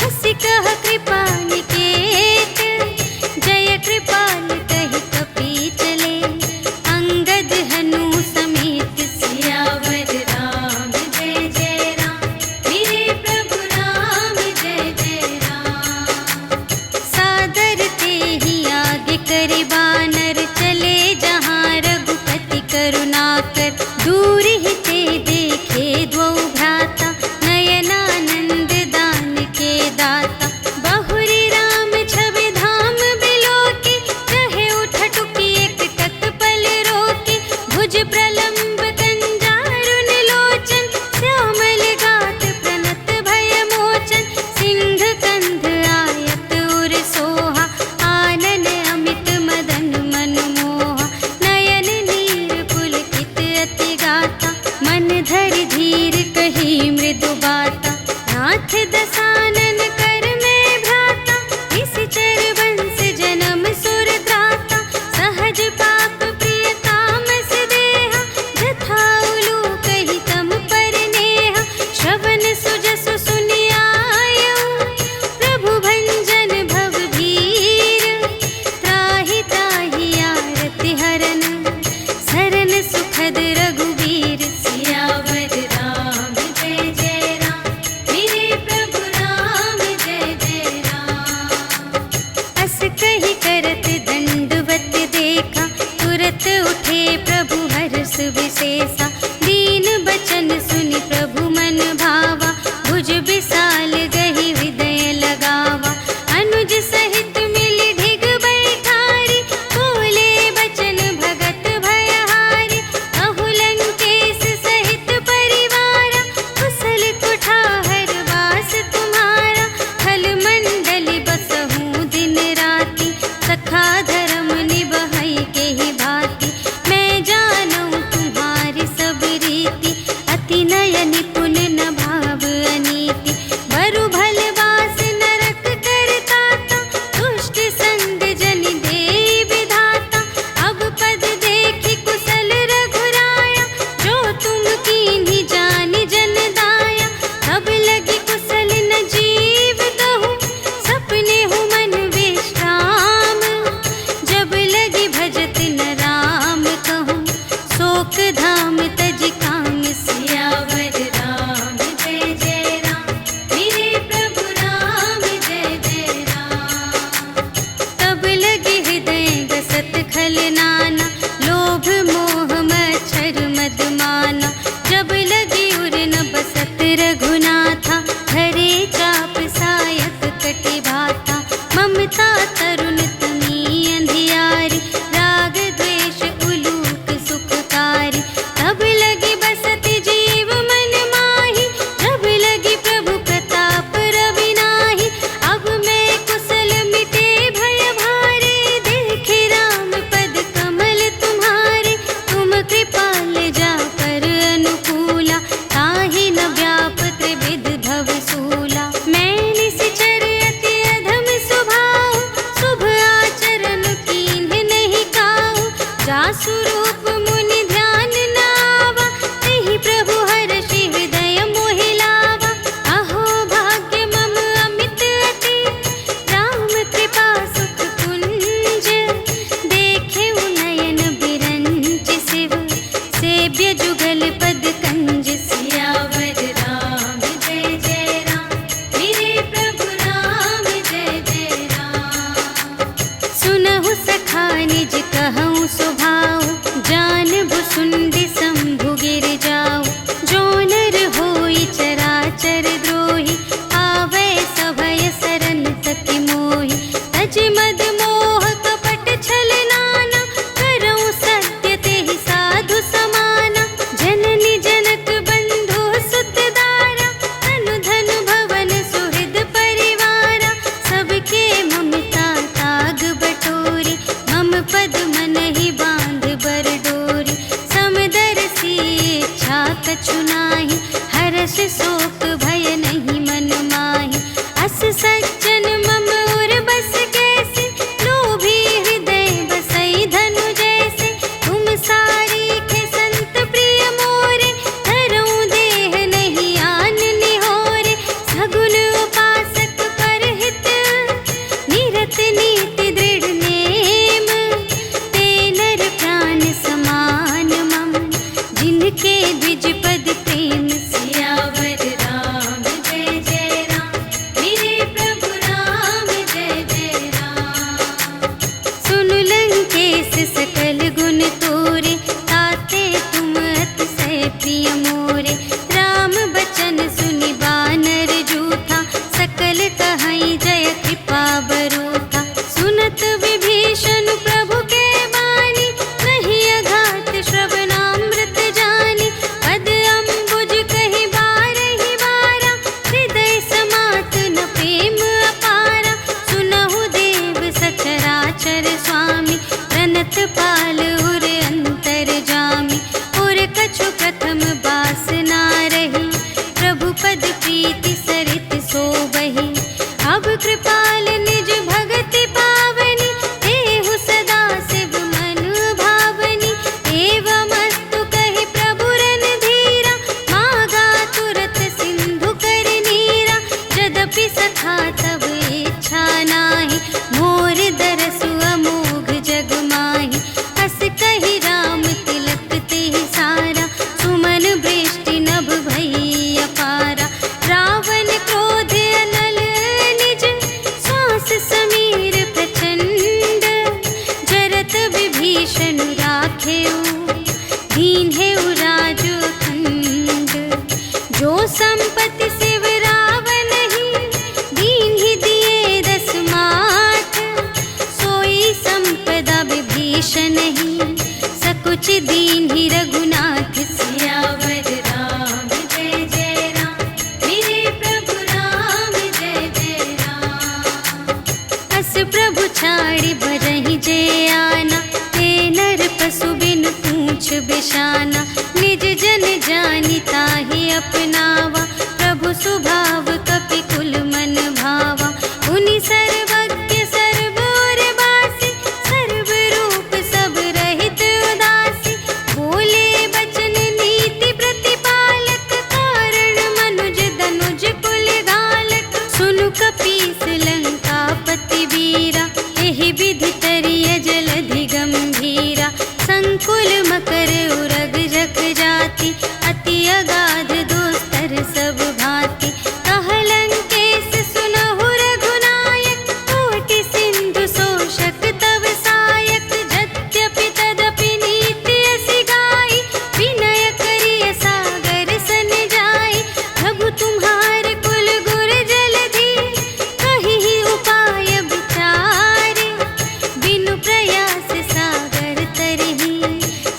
A: हंसि कह कृपा निकेत। जय कृपाल कहि कपि चले, अंगद हनु समेत। सियावर राम जय जय राम, मेरे प्रभु राम जय जय राम। सादर तेहि आगे करि बानर, चले जहाँ रघुपति करुणाकर। दूर ही ते देखे द्वौ भ्राता, नयनानंद दान के दाता। बहुरी राम छवि धाम बिलोकी, कहे उठ टुकी एक तत्पल रोकी। भुज प्रलंब कंजारुन लोचन, श्यामल गात प्रणत भय मोचन। सिंह कंध आयत उर सोहा, आनन अमित मदन मनमोहा। नयन नीर पुलकित अति गाता, मन धरि धीर कही मृदु बाता। नाथ दसानन कर में भ्राता, निश्चर वंश जन्म सुर त्राता। सहज पाप प्रिय तामस देहा, जथा उलूक हितम पर नेहा। श्रवण सुजसु सुनियायऊ, प्रभु भंजन भव भीर। त्राहि त्राहि आरति हरन, सरन सुखद रघुवीर। सियावर राम जय जय राम, मेरे प्रभु राम जय जय राम। अस कहि करत दंडवत देखा, तुरत उठे प्रभु हर्ष विशेषा। दीन बचन सुनि प्रभु मन भावा, भुज विशाल गहि हृदय लगावा। अनुज सहित मिलि ढिग बैठारी, बोले बचन भगत भयहारी। कहु लंकेश सहित परिवारा, कुशल कुठार वास तुम्हारा। खल मंडली बसहु दिन राति, सखा धर्म निबहै केहि भांति। मैं जानऊँ तुम्हारी सब रीति, अति नय निपुण न भाव अनीति। बरु भल वास नरक करताता, दुष्ट संग जन देई विधाता। अब पद देखि कुशल रघुराया, जो तुम कीन्ही जानि जन दाया। तब लगी कुशल न जीव कहूँ, सपने हूँ मन विश्राम। जब लगी भजत न राम कहूँ, शोक धाम तज काम। सियावर राम जय जय राम, मेरे प्रभु राम जय जय राम। तब लगे हृदय गसत खल नाना, लोभ मोह मच्छर मद माना। जब लगी उर न बसत रघुनाथा, धरे चाप सायक कटि भाता। ममता तरुण तमी अंधियारी, राग द्वेष उलूक सुखकारी। तब लगी बसत जीव मन माही, जब लगी प्रभु प्रताप रवि नाही। अब मैं कुशल मिटे भय भारे, देखे राम पद कमल तुम्हारे। तुम कृपाल जा पर अनुकूला, ताहि न व्याप त्रिविध भव सूला। मैं निश्चर अति अधम स्वभाव, शुभ आचरण कीन्ह नहीं काहू। जासु रूप मुनि ध्यान न आवा, तेहि प्रभु हर्षि हृदय मोहि लावा। अहो भाग्य मम अमित अति, राम कृपा सुख कुंज। देखे नयन बिरंच शिव, सेव्य जुगल पद कंज। सियावर राम जय जय राम, मेरे प्रभु राम जय जय राम। सुनहु सखा निज कहऊँ स्वभाव, शोक भय नहीं मन माहि। अस सज्जन मम उर बस कैसे, लोभी हृदय बसई धनु जैसे। तुम सारी के संत प्रिय मोरे, धरऊं देह नहीं आन निहोरे। सगुन उपासक पर हित, निरत नीति दृढ़ नेम। ते नर प्राण समान मम, जिनके द्विज पद प्रेम। सियावर राम जय जय राम, मेरे प्रभु राम जय जय राम। सुनु लंकेश सकल गुण तोरे, ताते तुम अतिशय प्रिय मोरे। राम बचन सुनि बानर जूथा, सकल कहई जय कृपा बरूथा। सुनत विभीषण प्रभु के बानी, नहीं अघात श्रवणामृत जानी। पद अम्बुज कहि बारहि बारा, हृदय समात न प्रेम अपारा। सुनहु देव सचराचर स्वामी, प्रणत पाल उर अंतर जामी। उर कछु प्रथम बास ना रही, प्रभु पद प्रीति सरित सोबहि। अब कृपाल निज भगति पावनी, देहु सदा शिव मन भावनी। एवमस्तु कहि प्रभु रणधीरा, मागा तुरत सिंधु कर नीरा। यद्यपि सखा तब इच्छा नाही, मोर दरसु अमोघ जग माहि। हस कहि राम तिलक तेहि सारा, सुमन वृष्टि नभ भई अपारा। रावण क्रोध अनल निज, श्वास समीर प्रचंड। जरत विभीषण राखेउ, दीन्हेउ राजु अखंड। जो संपत्ति शिव रावण ही, दीन्हि दिए दस माठ। सोई संपदा विभीषण ही, सकुच दीन्हि रघुनाथ। सियावर राम जय जय राम, मेरे प्रभु राम जय जय राम। अस प्रभु छाड़ि भजहि जे आना, ते नर पशु बिनु पूछ बिशाना। निज जन जानि ताहि अपनावा, प्रभु सुभाव कपि कुल मन भावा। उनि सर्वज्ञ सर्व उर बासी, सर्व रूप सब रहित उदासी। बोले बचन नीति प्रतिपालक, कारण मनुज दनुज कुल घालक। सुनु कपीस लंकापति वीरा, एहि विधि तरिय जलधि गंभीरा। संकुल मकर उरग जग जाति, अति अगाध दोस्तर सब भांति। कह लंकेश सुनहु रघुनायक, कोटि सिंधु शोषक तव सायक। यद्यपि तदपि नीति असि गाई, विनय करिय सागर सन जाई। प्रभु तुम्हार कुल गुर जलधि, कहिहि उपाय विचारे। बिनु प्रयास सागर तरहि,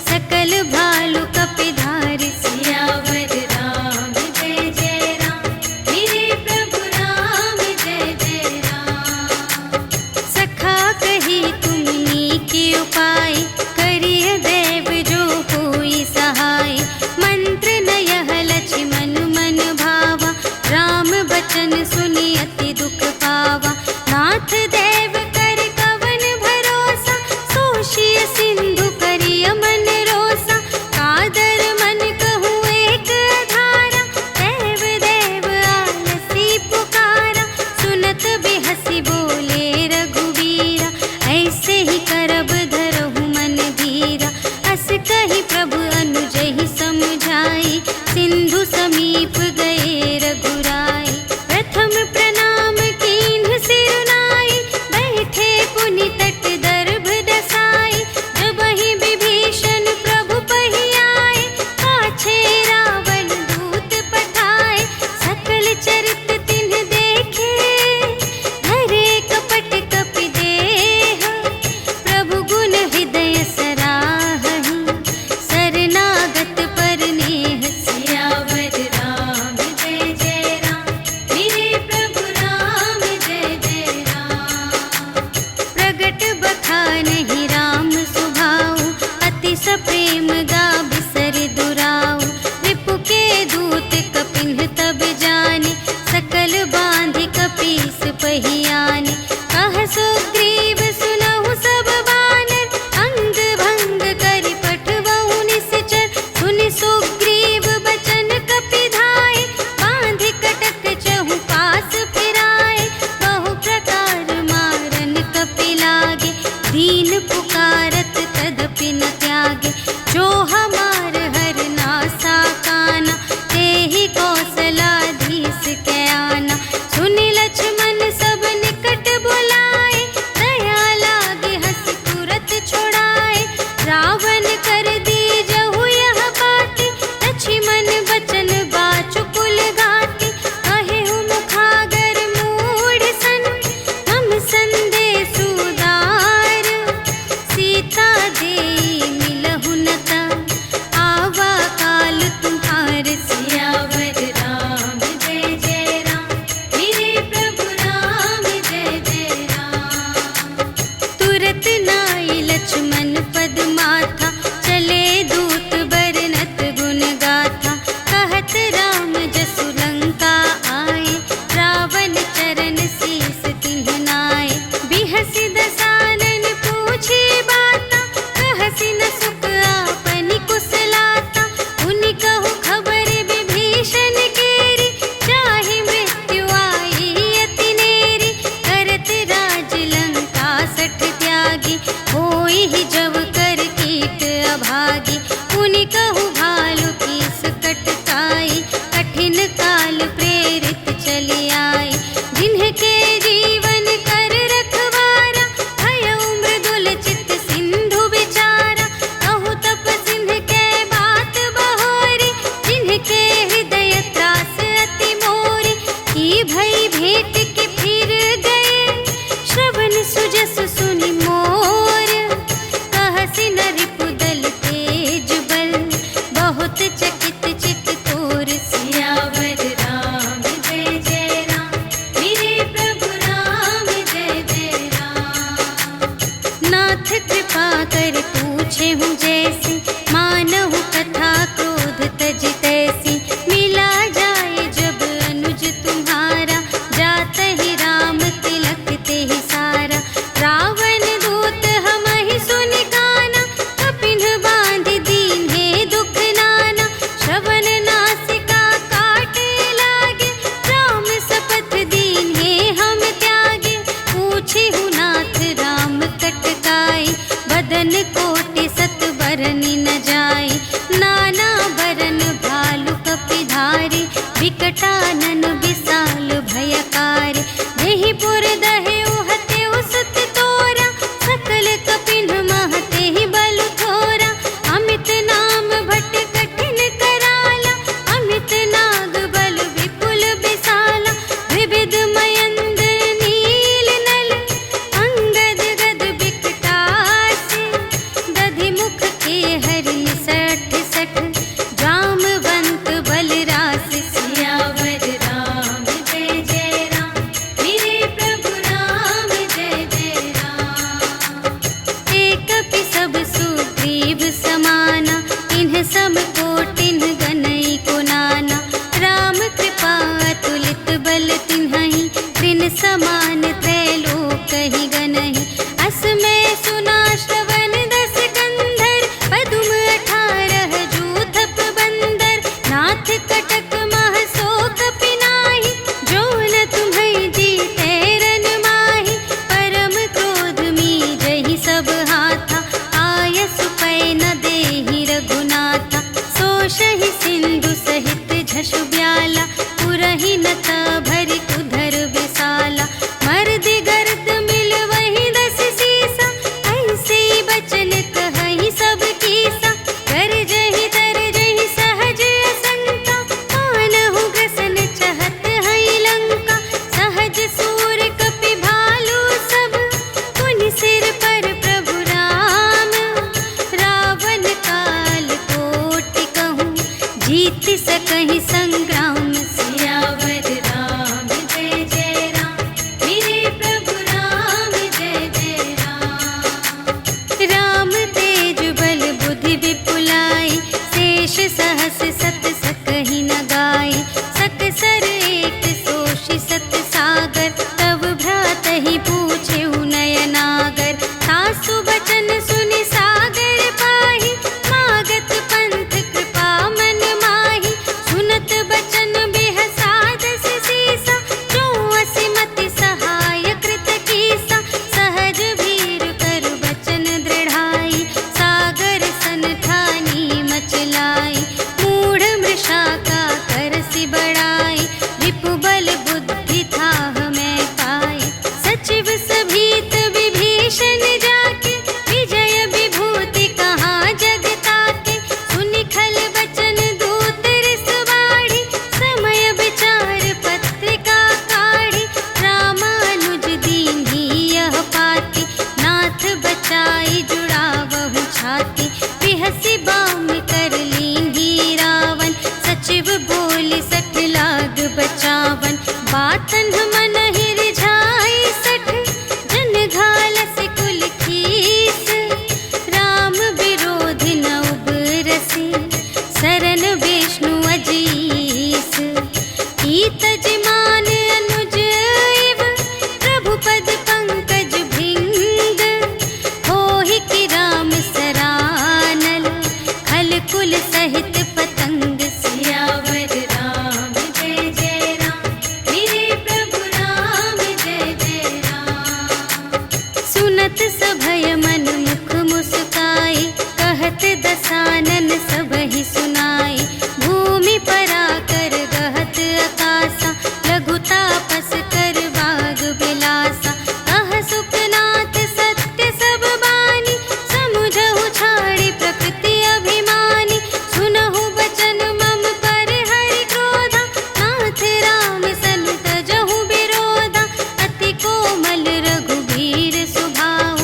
A: सकल भालु कपिधारि। सियावर राम लागे। जो हमार हर नासा काना, ते ही कौशलाधीश के आना। सुनि लक्ष्मण सब निकट बुलाए, दया लागे हंस तुरत छुड़ाए। रावण कर दी जहु यह बाती, लक्ष्मण बचन बाचुकुल गाती। कहे हूँ मुखागर मूढ़ सन, मम संदेश उदार। सीता देई मिलहु न ता, आवा काल तुम्हार। सियावर राम जय जय राम, मेरे प्रभु राम जय जय राम। तुरत नाई लक्ष्मण पद माथा, चले दूत बरनत गुण गाथा। कहत राम जसु लंका आए, रावण चरण शीस तिन्ह नाए। बिहसि दसानन पूछी बाता, कहसि न सुख आपनि कुशलाता। उनि कहु खबर विभीषण केरी, चाहि मृत्यु आई अति नेरी। करत राज लंका सठ त्यागी, होई ही जब कर कीट अभागी। उनि कहु भालु कीस कटकाई, कठिन काल प्रेरित चली आई। जिन्हके जीवन कर रखवारा, भयउ मृदुल चित्त सिंधु विचारा। कहु तप सिंध के बात बहोरी, जिन्हके हृदय त्रास अति मोरी। की भई भेंट के फिर गए, श्रवण सुजस सुनि मोर। कहसि न रिपुदल तेज बल, बहुत चकित चित तोर। सियावर राम जय जय राम, मेरे प्रभु राम जय जय राम। नाथ कृपा कर पूछे हूँ जैसी, मानहु कथा क्रोध तज तैसी। मिला जाए जब अनुज तुम्हारा, जात ही राम तिलक ते ही सारा। रावण दूत हमहि सुनि काना, कपिन बांध दीन्हे दुख नाना। श्रवण नासिका काटे लागे, राम शपथ दीन्हे हम त्यागे। पूछी हूँ नाथ राम कटकाई, बदन कोटि सत बरनि न जाई। नाना बरन भालु कपिधारी, विकटानन विशाल भयकारी। जेहि पुर दहे उहते सुत तोरा, सकल कपिन महते ही बलु थोरा। अमित नाम भट कठिन कराला, अमित नाग बल विपुल विशाला। विविध मयंद्र नील नल, अंगद गद विकटासी। दधि मुख के हरि सठ सठ, जामवंत बलरास। सियावर राम जय जय राम, मेरे प्रभु राम जय जय राम। एक कपि सब सुग्रीव समाना, इन्ह सम कोटिन गनई को नाना। राम कृपा अतुलित बल तिन्हहि, त्रिन समान त्रैलोक ही गनहि। अस में सुना श्रवण दस कंधर, पदुम 18 जूथप बंदर। नाथ कटक मह सो कपि नाही, जो न तुम्है जीते रन माही। परम क्रोध मीजहि सब हाथा, आयसु पै न देहि रघुनाथा। सोषहि सिंधु सहित झसु ब्याला, पुरहि न त भरि उधर विशाला। मर्दि गर्द मिल वही दस सीसा, ऐसे बचन कहहि सब कीसा। गरजहि तरजहि सहज असंका, मानहु ग्रसन चहत हई लंका। सहज सूर कपि भालु सब, पुनि सिर पर प्रभु राम। रावण काल कोटि कहूँ, जीत सकहि संग्राम। सियावर राम जय जय राम, मेरे प्रभु राम जय जय राम। राम तेज बल बुद्धि विपुलाई, शेष सहस सत सकहि न गाई। सकसर एक सोषि सत सागर, तब भ्रातहि पूछे नयनागर। सासु बचन सुनि सागर पाहि, मागत पंथ कृपा मन माहि। सुनत बचन पाती, बिहसी बाम कर लींगी रावण, सचिव बोली 60 लाग बचावन, बातन मन हिरझाई 60, जन घालस कुल खीस, राम विरोधी न उबरसी, शरण विष्णु अजीस, ईतज मान अनुज इव, प्रभु पद पंकज भृंग, होहि कि राम सरानल, खल कुल सहित पतंग, सियावर राम जय जय राम, मेरे प्रभु राम जय जय राम। सुनत सभय मन मुख मुस्काई, कहत दसानन सबहि सुनाई, भूमि पराकर गहत आकासा, लघु तापस कर बाग बिलासा, कह सुखनाथ सत्य सब बानी, समुझहु छाड़ी प्रकृति अभिमानी, सुनहु बचन मम पर हरि क्रोधा, नाथ राम सन तजहु विरोधा, अति कोमल रघुबीर सुभाऊ,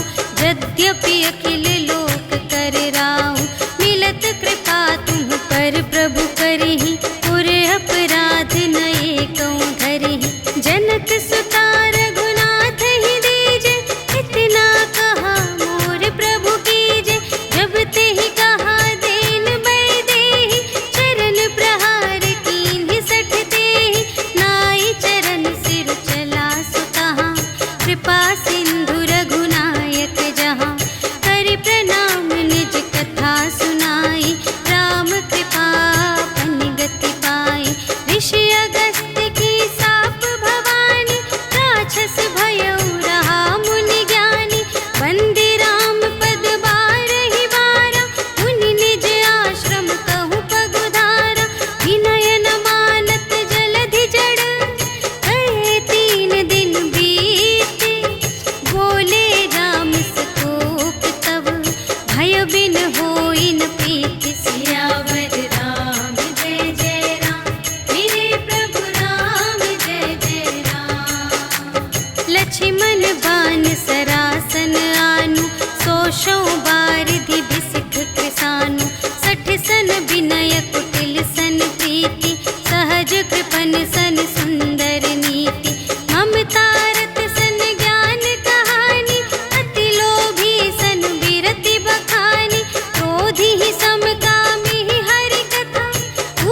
A: यद्यपि अखिल लोक कर राऊ, मिलत कृपा तुम पर प्रभु करहि, पुर अपराध न एकौ धरहि, जनक सुता रघुनाथ ही दीजे, इतना कहा मोर प्रभु कीजे, जब तेहि कहा देन बै देहि, चरण प्रहार कीन्हि 60 तेहि, नाई चरण सिर चला सुतहा, कृपा सिंधु रघुनायक जहाँ, करि प्रणाम निज कथा सुनाई, राम कृपा पन गति पाई, ऋषि अगस्त्य की साप भवानी, राक्षस भयउ रहा मुनि ज्ञानी, वंदे राम पद बारहि बारा, मुनि निज आश्रम कहु पगुधारा, विनय न मानत जलधि जड़, कहे 3 दिन बीते, बोले राम सकोप तब, भय बिन होई न प्रीति, सियावर राम जय जय राम, मेरे प्रभु राम जय जय राम। लक्ष्मण बान सरासन आनु, सोशौ बारिधि बिसिख कृसानु, 60 सन विनय कुटिल सन प्रीति, सहज कृपन सन सुंदर नीति, ममता रत सन ज्ञान कहानी, अति लोभी सन विरति बखानी, क्रोधी ही समकामी ही हरि कथा,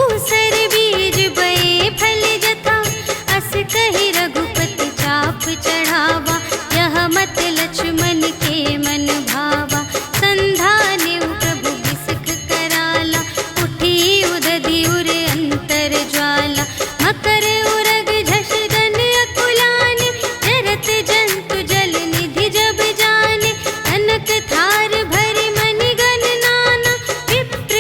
A: ऊसर बीज बए फल जथा, अस कहि रघुपति चाप चढ़ावा, यह मत लक्ष्मण के मन भावा, संधानेउ प्रभु बिसिख कराला, उठी उदधि उर अंतर ज्वाला, मकर उरग झष गन अकुलाने, जरत जंतु जल निधि जब जाने, कनक थार भरि मनि गण नाना, विप्र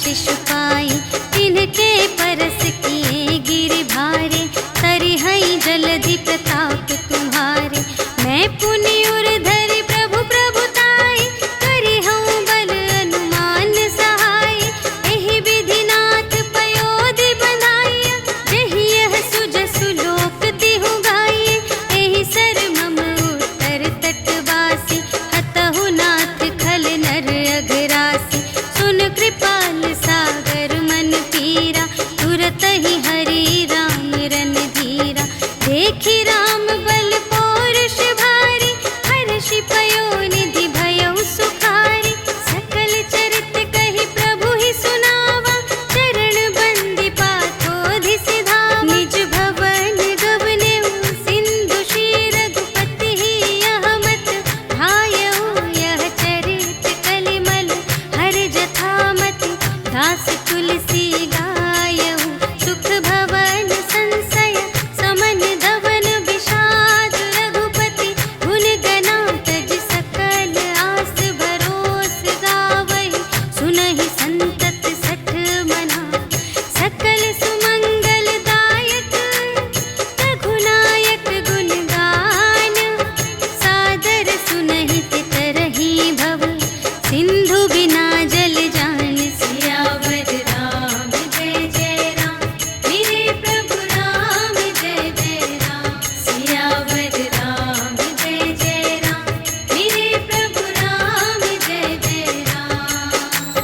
A: शिशुपाई, तिनके परस किए गिरि भारे, तरिहई जलधि प्रताप तुम्हारे। मैं पुनि उर धरि प्रभु प्रभुताई, करिहऊँ बल अनुमान सहाय। एहि विधि नाथ पयोधि बंधाइया, जेहि यह सुजसु लोक तिहु गाइए। एहि सर मम उत्तर तटवासी, हतहु नाथ खल नर अघरासी। सुन कृपाल सागर मन पीरा, तुरत ही हरि राम रन धीरा। देखि राम बल पौरुष भारी, हर्षि पयोनिधि भयउ सुखारी। सकल चरित कहि प्रभु ही सुनावा, चरण बंदी पाथोधि सिधावा। निज भवन गवनेउ सिंधु श्री रघुपति ही, यह मत भायउ यह चरित कलिमल हर जथामति। दास तुलसी गायउ सुख भवन संशय, समन धवन विषाद रघुपति। गुण गना तज सकल आस भरोस गावहि, सुनहि संतत सठ मना। सकल सुमंगल दायक रघुनायक गुण गान, सादर सुनहि तितरहि भव, सिंधु बिना जल जान। सियावर राम जय जय राम, मेरे प्रभु राम जय जय राम। सियावर राम जय जय राम, मेरे प्रभु राम जय जय राम।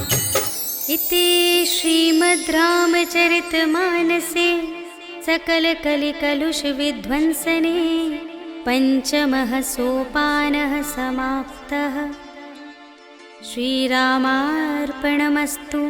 A: इति श्रीमद् रामचरितमानसे सकल कलि कलुष विध्वंसने, पंचमः सोपानः समाप्तः। श्रीरामार्पणमस्तु।